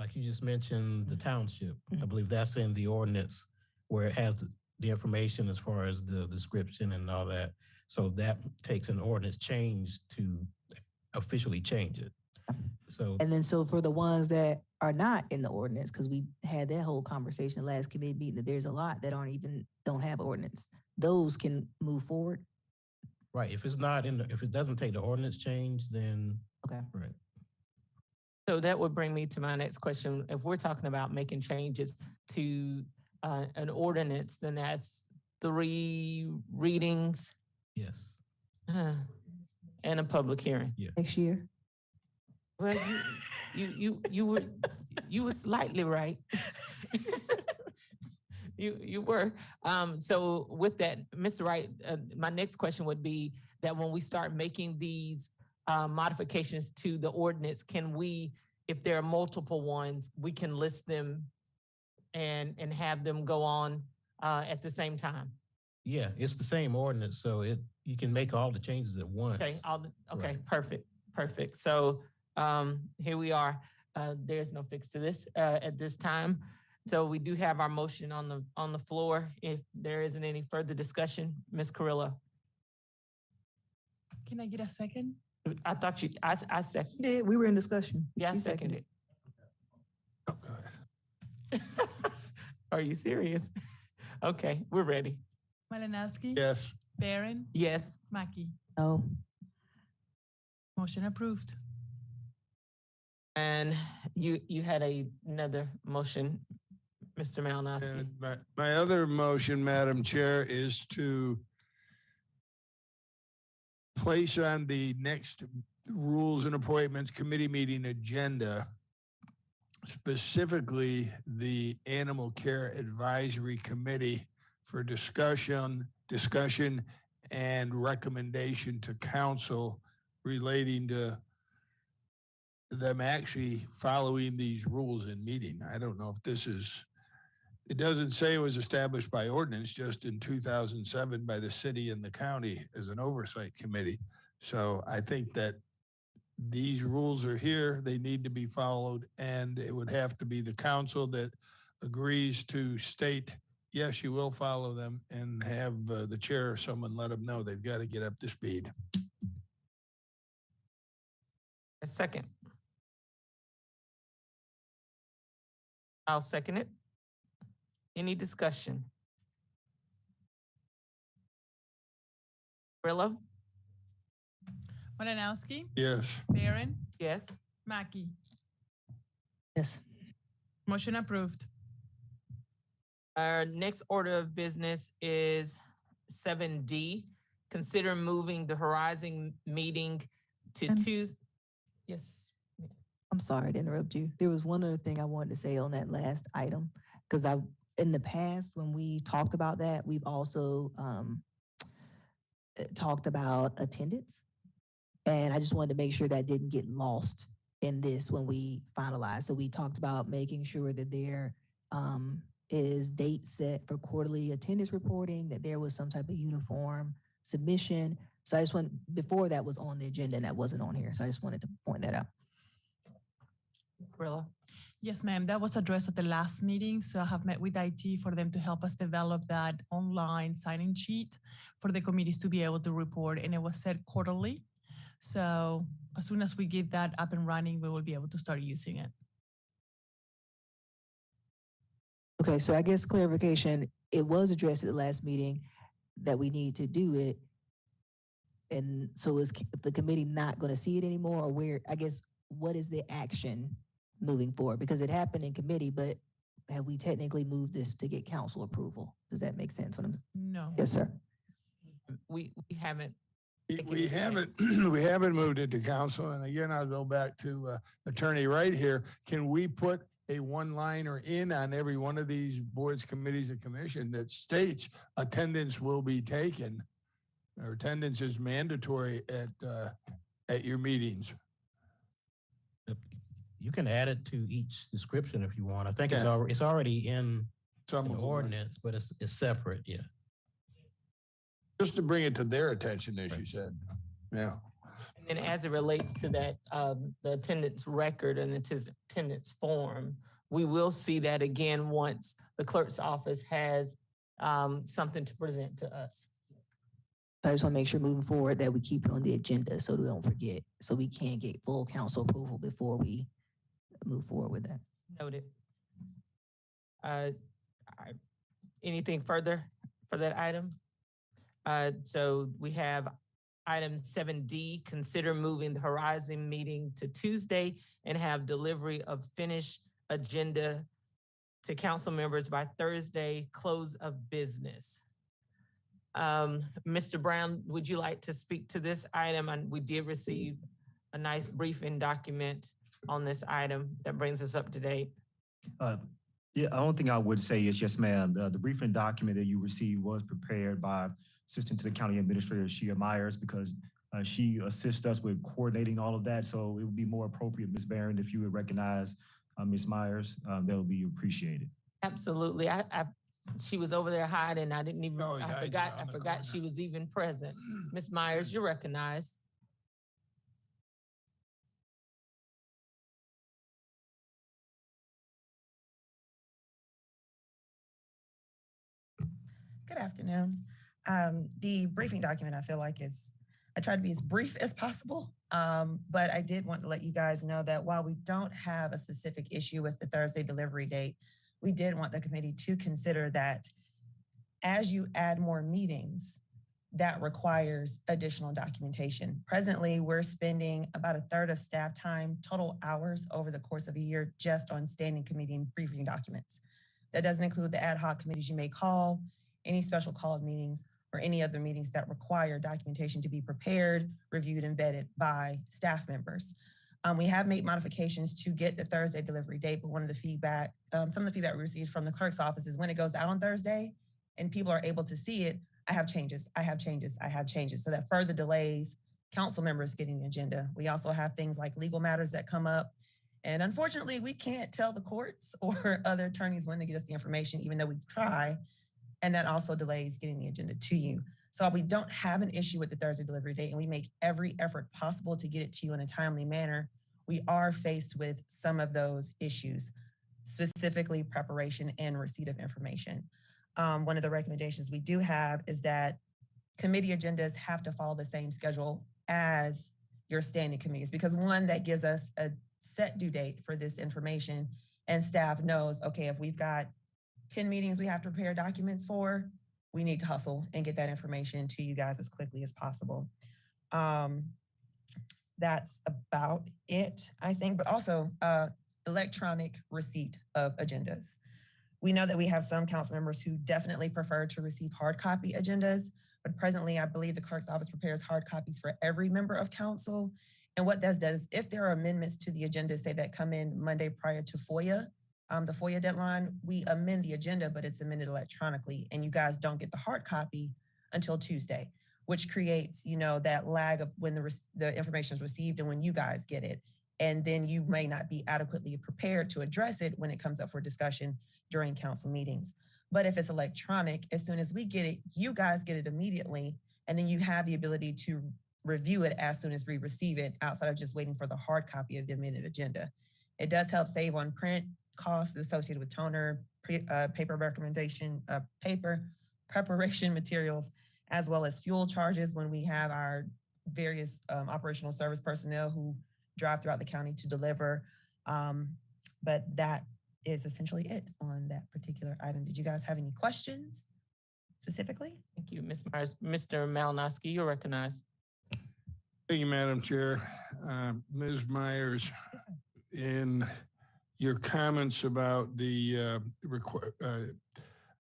like you just mentioned, the township, I Mhm. believe that's in the ordinance where it has the information as far as the description and all that. So that takes an ordinance change to officially change it. So And then so for the ones that are not in the ordinance, because we had that whole conversation last committee meeting, that there's a lot that don't have ordinance. Those can move forward. right, if it doesn't take the ordinance change, then Okay. right. So that would bring me to my next question. If we're talking about making changes to an ordinance, then that's 3 readings Yes. and a public hearing. Next year. Well, you were slightly right. You were. So with that, Mr. Wright, my next question would be that when we start making these modifications to the ordinance, can we, if there are multiple ones, we can list them and have them go on at the same time? Yeah, it's the same ordinance, so you can make all the changes at once. Okay, okay, Right. perfect. So here we are. There's no fix to this at this time. So we do have our motion on the floor. If there isn't any further discussion, Ms. Carrillo. Can I get a second? I thought I seconded. Yeah, we were in discussion. Yeah, I She seconded. Oh, go ahead. Are you serious? Okay, we're ready. Malinowski? Yes. Barron? Yes. Mackey? Oh, Motion approved. And you had another motion, Mr. Malinowski. And my other motion, Madam Chair, is to place on the next Rules and Appointments Committee meeting agenda, specifically the Animal Care Advisory Committee for discussion and recommendation to council relating to them actually following these rules in meeting. I don't know if it doesn't say it was established by ordinance, just in 2007 by the city and the county as an oversight committee. So I think that these rules are here, they need to be followed, and it would have to be the council that agrees to state, yes, you will follow them, and have the chair or someone let them know they've got to get up to speed. A second. I'll second it. Any discussion? Carrillo? Malinowski? Yes. Barron? Yes. Mackey? yes. Motion approved. Our next order of business is 7D. Consider moving the Horizon meeting to Tuesday. Yes. I'm sorry to interrupt you. There was one other thing I wanted to say on that last item, because in the past, when we talked about that, we've also talked about attendance. And I just wanted to make sure that didn't get lost in this when we finalized. So we talked about making sure that there is date set for quarterly attendance reporting, that there was some type of uniform submission. So I just before that was on the agenda and that wasn't on here. So I just wanted to point that out. Carrillo? Yes, ma'am. That was addressed at the last meeting. So I have met with IT for them to help us develop that online sign-in sheet for the committees to be able to report. And it was set quarterly. So as soon as we get that up and running, we will be able to start using it. Okay, so I guess clarification, it was addressed at the last meeting that we need to do it. And so is the committee not going to see it anymore, or where, I guess, what is the action moving forward? Because it happened in committee, but have we technically moved this to get council approval? Does that make sense? No. Yes, sir. We haven't. We haven't, we haven't moved it to council. And again, I'll go back to Attorney Wright here. Can we put a one-liner in on every one of these boards, committees, and commission that states attendance will be taken, or attendance is mandatory at your meetings? You can add it to each description if you want. I think Yeah. it's already in Some an of them are. ordinance, but it's separate, yeah. Just to bring it to their attention, as you said. Yeah. And as it relates to that, the attendance record and the attendance form, we will see that again once the clerk's office has something to present to us. So I just want to make sure moving forward that we keep it on the agenda so we don't forget, so we can get full council approval before we move forward with that. Noted. Anything further for that item? So we have item 7D, consider moving the Horizon meeting to Tuesday and have delivery of finished agenda to council members by Thursday, close of business. Mr. Brown, would you like to speak to this item? And we did receive a nice briefing document on this item that brings us up to date. Yeah, the only thing I would say is, yes, ma'am, the briefing document that you received was prepared by Assistant to the County Administrator, Shia Myers, because she assists us with coordinating all of that. So it would be more appropriate, Ms. Barron, if you would recognize Ms. Myers, that would be appreciated. Absolutely. She was over there hiding. I didn't even, Always I hides forgot around the corner. she was even present. Ms. Myers, you're recognized. Good afternoon. The briefing document, I feel like I try to be as brief as possible, but I did want to let you guys know that while we don't have a specific issue with the Thursday delivery date, we did want the committee to consider that as you add more meetings, that requires additional documentation. Presently, we're spending about a third of staff time, total hours over the course of a year, just on standing committee and briefing documents. That doesn't include the ad hoc committees you may call, any special called meetings, or any other meetings that require documentation to be prepared, reviewed, and vetted by staff members. We have made modifications to get the Thursday delivery date, but one of the feedback, some of the feedback we received from the clerk's office is when it goes out on Thursday and people are able to see it, I have changes. So that further delays council members getting the agenda. We also have things like legal matters that come up. And unfortunately, we can't tell the courts or other attorneys when to get us the information, even though we try. And that also delays getting the agenda to you. So we don't have an issue with the Thursday delivery date, and we make every effort possible to get it to you in a timely manner. We are faced with some of those issues, specifically preparation and receipt of information. One of the recommendations we do have is that committee agendas have to follow the same schedule as your standing committees, because one, that gives us a set due date for this information, and staff knows, okay, if we've got 10 meetings we have to prepare documents for, we need to hustle and get that information to you guys as quickly as possible. That's about it, I think, but also electronic receipt of agendas. We know that we have some council members who definitely prefer to receive hard copy agendas, but presently I believe the clerk's office prepares hard copies for every member of council. And what that does, if there are amendments to the agenda, say that come in Monday prior to FOIA, the FOIA deadline, we amend the agenda, but it's amended electronically, and you guys don't get the hard copy until Tuesday, which creates, that lag of when the information is received and when you guys get it. And then you may not be adequately prepared to address it when it comes up for discussion during council meetings. But if it's electronic, as soon as we get it, you guys get it immediately, and then you have the ability to review it as soon as we receive it, outside of just waiting for the hard copy of the amended agenda. It does help save on print costs associated with toner, paper preparation materials, as well as fuel charges when we have our various operational service personnel who drive throughout the county to deliver. But that is essentially it on that particular item. Did you guys have any questions specifically? Thank you, Ms. Myers. Mr. Malinowski, you're recognized. Thank you, Madam Chair. Ms. Myers, Yes, sir. in your comments about the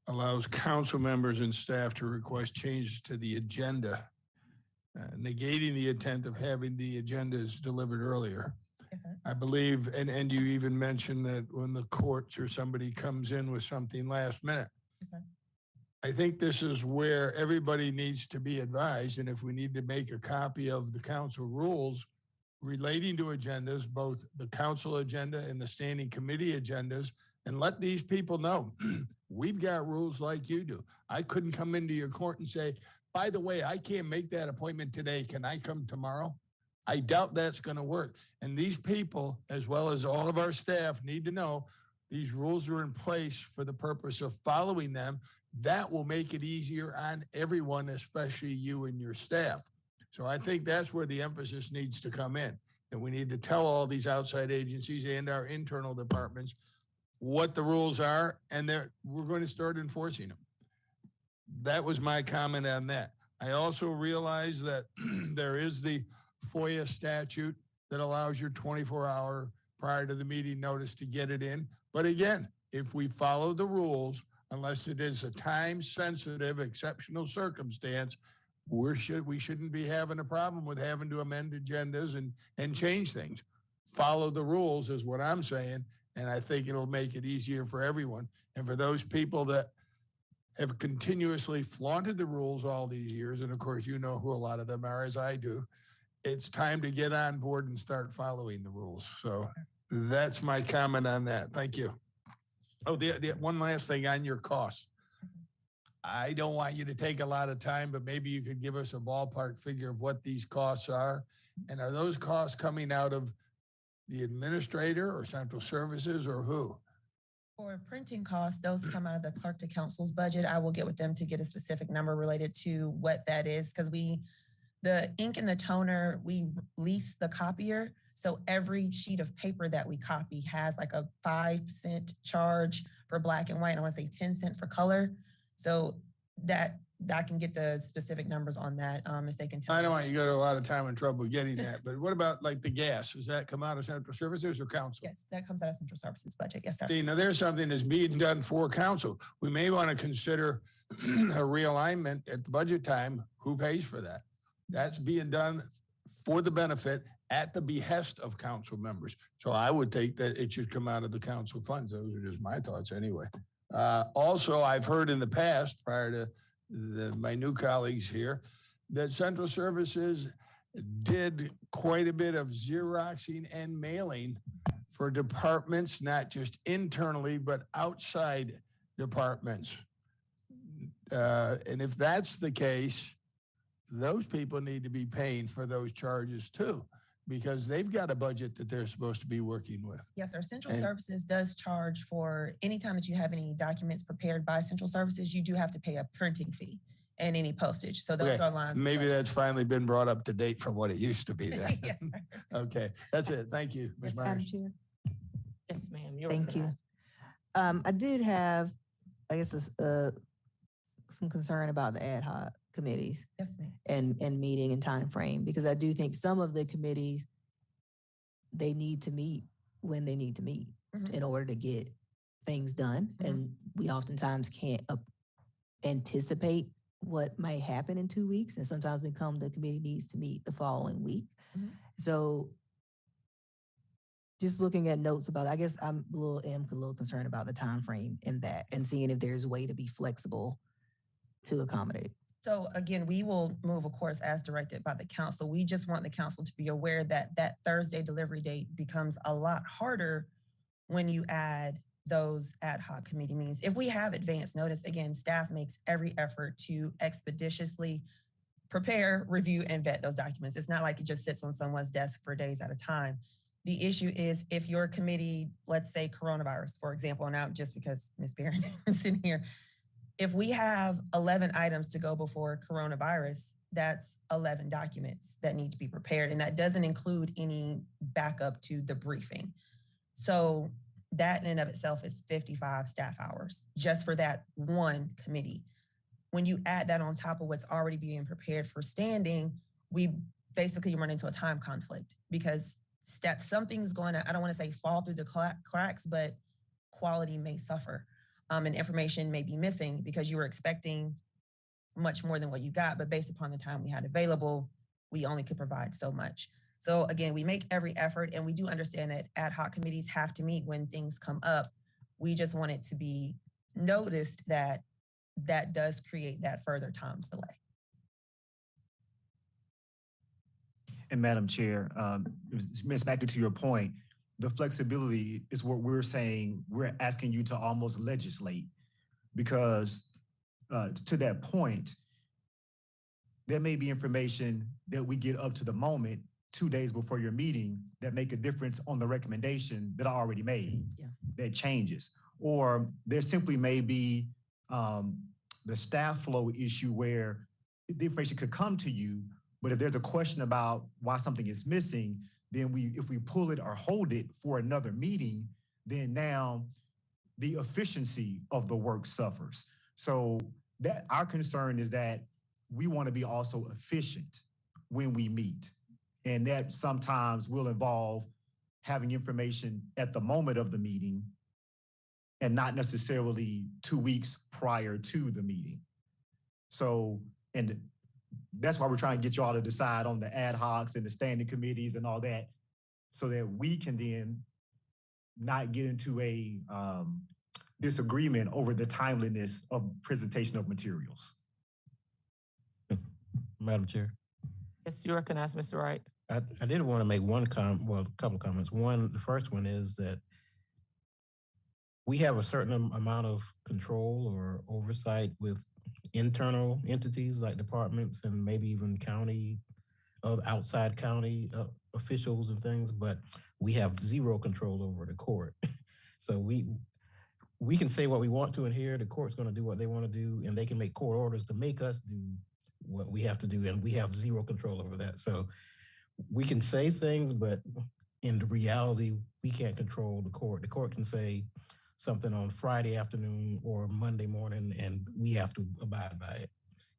allows council members and staff to request changes to the agenda, negating the intent of having the agendas delivered earlier. Yes, sir. I believe, and you even mentioned that when the courts or somebody comes in with something last minute. Yes, sir. I think this is where everybody needs to be advised, and if we need to make a copy of the council rules relating to agendas, both the council agenda and the standing committee agendas, and let these people know, we've got rules like you do. I couldn't come into your court and say, by the way, I can't make that appointment today. Can I come tomorrow? I doubt that's going to work. And these people, as well as all of our staff, need to know these rules are in place for the purpose of following them. That will make it easier on everyone, especially you and your staff. So I think that's where the emphasis needs to come in. And we need to tell all these outside agencies and our internal departments what the rules are, and we're going to start enforcing them. That was my comment on that. I also realize that there is the FOIA statute that allows your 24-hour prior to the meeting notice to get it in. But again, if we follow the rules, unless it is a time-sensitive, exceptional circumstance, we shouldn't be having a problem with having to amend agendas and change things. Follow the rules is what I'm saying, and I think it'll make it easier for everyone. And for those people that have continuously flaunted the rules all these years, and of course you know who a lot of them are, as I do, it's time to get on board and start following the rules. So that's my comment on that. Thank you. Oh, the one last thing on your costs. I don't want you to take a lot of time, but maybe you could give us a ballpark figure of what these costs are. And are those costs coming out of the administrator or central services or who? For printing costs, those come out of the clerk to council's budget. I will get with them to get a specific number related to what that is, because the ink and the toner, we lease the copier. So every sheet of paper that we copy has like a 5-cent charge for black and white, and I want to say 10 cents for color. So that I can get the specific numbers on that if they can tell I don't us. want you to go to a lot of time and trouble getting that, but what about like the gas? Does that come out of central services or council? Yes, that comes out of central services budget. Yes, sir. See, now there's something that's being done for council. We may want to consider a realignment at the budget time. Who pays for that? That's being done for the benefit at the behest of council members. So I would think that it should come out of the council funds. Those are just my thoughts anyway. Also, I've heard in the past, prior to my new colleagues here, that central services did quite a bit of Xeroxing and mailing for departments, not just internally, but outside departments. And if that's the case, those people need to be paying for those charges too, because they've got a budget that they're supposed to be working with. Yes, sir. Central Services does charge for any time that you have any documents prepared by Central Services, you do have to pay a printing fee and any postage. So those are lines. Maybe that's finally been brought up to date from what it used to be then. Yes, sir. Okay, that's it. Thank you, Ms. Madam Myers. Chair. Yes, ma'am. You're Thank you. recognized. I did have, I guess, some concern about the ad hoc committees Yes, ma'am. and meeting and time frame, because I do think some of the committees, they need to meet when they need to meet Mhm. in order to get things done. Mhm. And we oftentimes can't anticipate what may happen in 2 weeks. And sometimes the committee needs to meet the following week. Mhm. So just looking at notes about, I guess I'm a little concerned about the time frame in that and seeing if there's a way to be flexible to accommodate. So again, we will move, of course, as directed by the council. We just want the council to be aware that that Thursday delivery date becomes a lot harder when you add those ad hoc committee meetings. If we have advance notice, again, staff makes every effort to expeditiously prepare, review, and vet those documents. It's not like it just sits on someone's desk for days at a time. The issue is if your committee, let's say coronavirus, for example, and now just because Ms. Barron is in here, if we have 11 items to go before coronavirus, that's 11 documents that need to be prepared. And that doesn't include any backup to the briefing. So that in and of itself is 55 staff hours just for that one committee. When you add that on top of what's already being prepared for standing, we basically run into a time conflict because something's going to, I don't want to say fall through the cracks, but quality may suffer and information may be missing because you were expecting much more than what you got, but based upon the time we had available, we only could provide so much. So again, we make every effort and we do understand that ad hoc committees have to meet when things come up. We just want it to be noticed that that does create that further time delay. And Madam Chair, Ms. Mackey, to your point, the flexibility is what we're saying. We're asking you to almost legislate because to that point, there may be information that we get up to the moment 2 days before your meeting that make a difference on the recommendation that I already made, that changes. Or there simply may be the staff flow issue where the information could come to you, but if there's a question about why something is missing, then if we pull it or hold it for another meeting, then now the efficiency of the work suffers. So that our concern is that we want to be also efficient when we meet. And that sometimes will involve having information at the moment of the meeting and not necessarily 2 weeks prior to the meeting. So, and that's why we're trying to get you all to decide on the ad hocs and the standing committees and all that, so that we can then not get into a disagreement over the timeliness of presentation of materials. Madam Chair. Yes, you recognize Mr. Wright. I did want to make a couple of comments. The first one is that we have a certain amount of control or oversight with internal entities like departments and maybe even county, outside county officials and things, but we have zero control over the court. So we can say what we want to in here, the court's going to do what they want to do, and they can make court orders to make us do what we have to do, and we have zero control over that. So we can say things, but in the reality, we can't control the court. The court can say something on Friday afternoon or Monday morning, and we have to abide by it,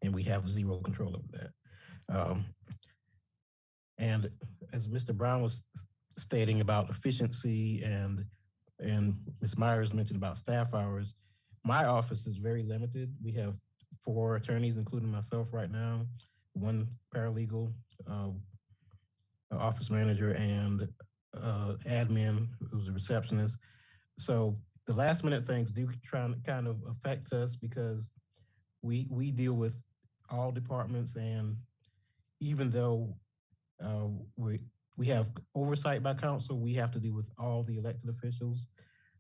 and we have zero control over that. And as Mr. Brown was stating about efficiency and Ms. Myers mentioned about staff hours, my office is very limited. We have 4 attorneys, including myself right now, 1 paralegal, office manager, and admin who's a receptionist. So the last minute things do try to kind of affect us because we deal with all departments, and even though we have oversight by council, we have to deal with all the elected officials,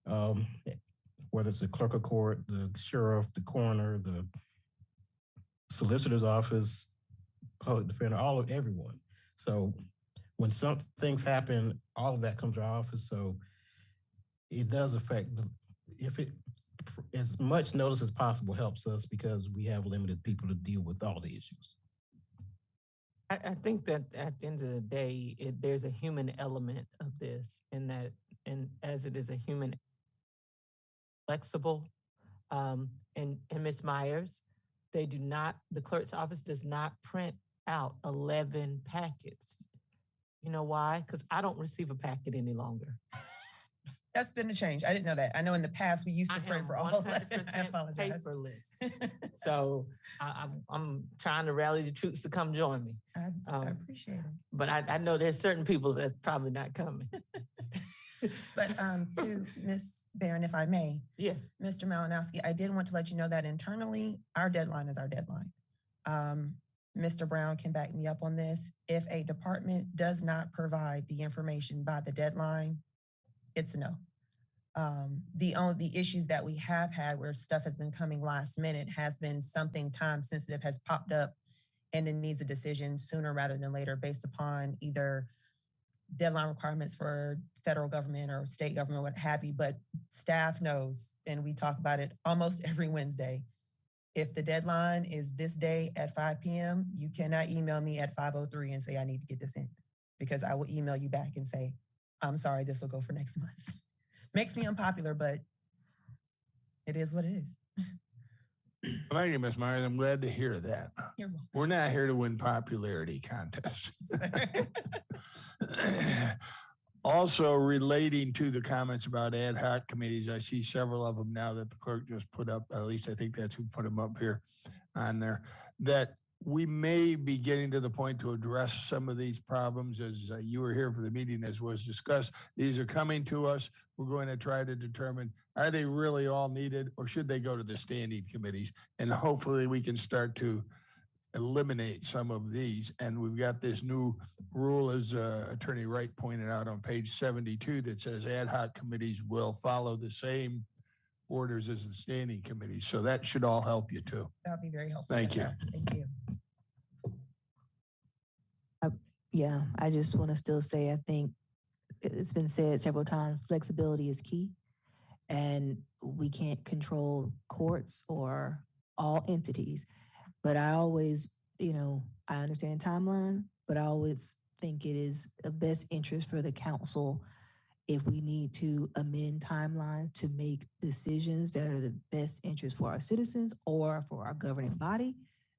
whether it's the clerk of court, the sheriff, the coroner, the solicitor's office, public defender, everyone. So when some things happen, all of that comes to our office. So it does affect, as much notice as possible helps us because we have limited people to deal with all the issues. I think that at the end of the day, there's a human element of this, and as it is a human flexible, and Ms. Myers, the clerk's office does not print out 11 packets. You know why? Because I don't receive a packet any longer. That's been a change. I didn't know that. I know in the past we used to print for all 100% I apologize. paperless. So I'm trying to rally the troops to come join me. I appreciate it. But I know there's certain people that's probably not coming. But to Ms. Barron, if I may. Yes. Mr. Malinowski, I did want to let you know that internally, our deadline is our deadline. Mr. Brown can back me up on this. If a department does not provide the information by the deadline, it's a no. The issues that we have had where stuff has been coming last minute has been something time sensitive has popped up and it needs a decision sooner rather than later based upon either deadline requirements for federal government or state government, what have you. But staff knows, and we talk about it almost every Wednesday, If the deadline is this day at 5 p.m., you cannot email me at 5:03 and say, I need to get this in, because I will email you back and say, I'm sorry, this will go for next month. Makes me unpopular, but it is what it is. Thank you, Ms. Myers. I'm glad to hear that. You're welcome. We're not here to win popularity contests. Also, relating to the comments about ad hoc committees, I see several of them now that the clerk just put up, at least I think that's who put them up here on there, that we may be getting to the point to address some of these problems. As you were here for the meeting, as was discussed, these are coming to us. We're going to try to determine, are they really all needed, or should they go to the standing committees? And hopefully we can start to eliminate some of these. And we've got this new rule, as Attorney Wright pointed out on page 72, that says ad hoc committees will follow the same orders as the standing committees. So that should all help you too. That would be very helpful. Thank you. Thank you. Yeah, I just want to still say, I think it's been said several times, flexibility is key. And we can't control courts or all entities. But I always, I understand timeline, but I always think it is of best interest for the council if we need to amend timelines to make decisions that are the best interest for our citizens or for our governing body,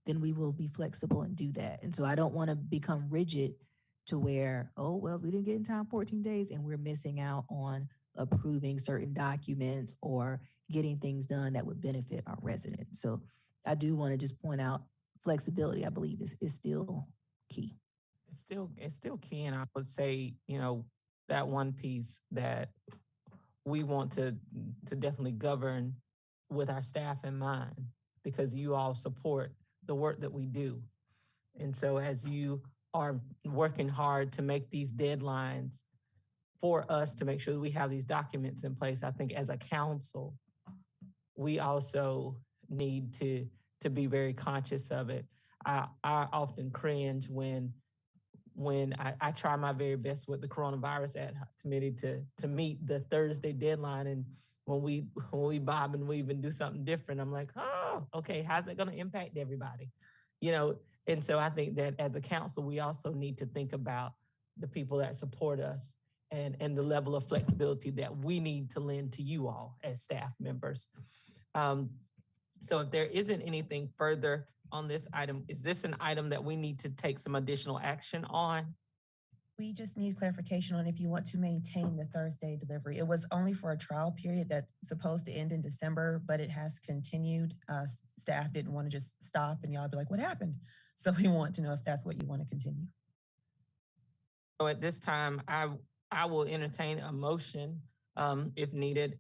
then we will be flexible and do that. And so I don't want to become rigid to where, oh, well, we didn't get in time 14 days and we're missing out on approving certain documents or getting things done that would benefit our residents. So I do want to just point out flexibility, I believe, is still key. It's still key. And I would say, that one piece that we want to definitely govern with our staff in mind, because you all support the work that we do. And so as you are working hard to make these deadlines for us to make sure that we have these documents in place, I think as a council, we also need to be very conscious of it. I often cringe when I try my very best with the coronavirus ad hoc committee to meet the Thursday deadline, and when we bob and weave and do something different, I'm like, oh, okay, how's it going to impact everybody? And so I think that as a council, we also need to think about the people that support us and the level of flexibility that we need to lend to you all as staff members. So if there isn't anything further on this item, is this an item that we need to take some additional action on? We just need clarification on if you want to maintain the Thursday delivery. It was only for a trial period that's supposed to end in December, but it has continued. Staff didn't want to just stop and y'all be like, what happened? So we want to know if that's what you want to continue. So at this time, I will entertain a motion if needed,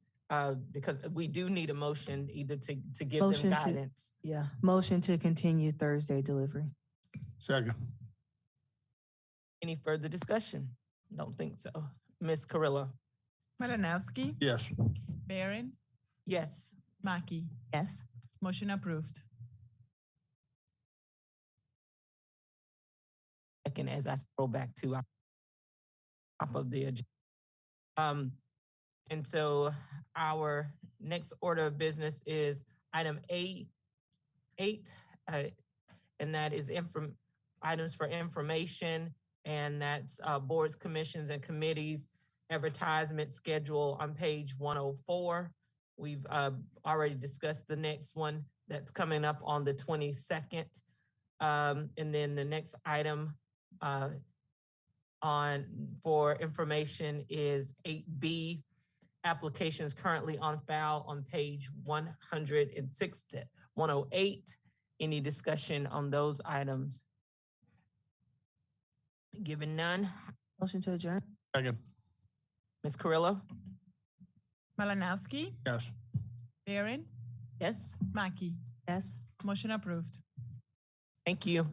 because we do need a motion either to give Motion them to- guidance. Yeah, motion to continue Thursday delivery. Second. Any further discussion? Don't think so. Ms. Carrillo? Malinowski, Yes. Barron, Yes. Mackey. Yes. Motion approved. Second, as I scroll back to top of the agenda. And so our next order of business is item 8, and that is items for information, and that's boards, commissions, and committees advertisement schedule on page 104. We've already discussed the next one that's coming up on the 22nd. And then the next item for information is 8B, applications currently on file on page 106 to 108. Any discussion on those items? Given none, Motion to adjourn. Second. Ms. Carrillo? Malinowski, Yes. Barron, Yes, Mackey. Yes. Motion approved. thank you.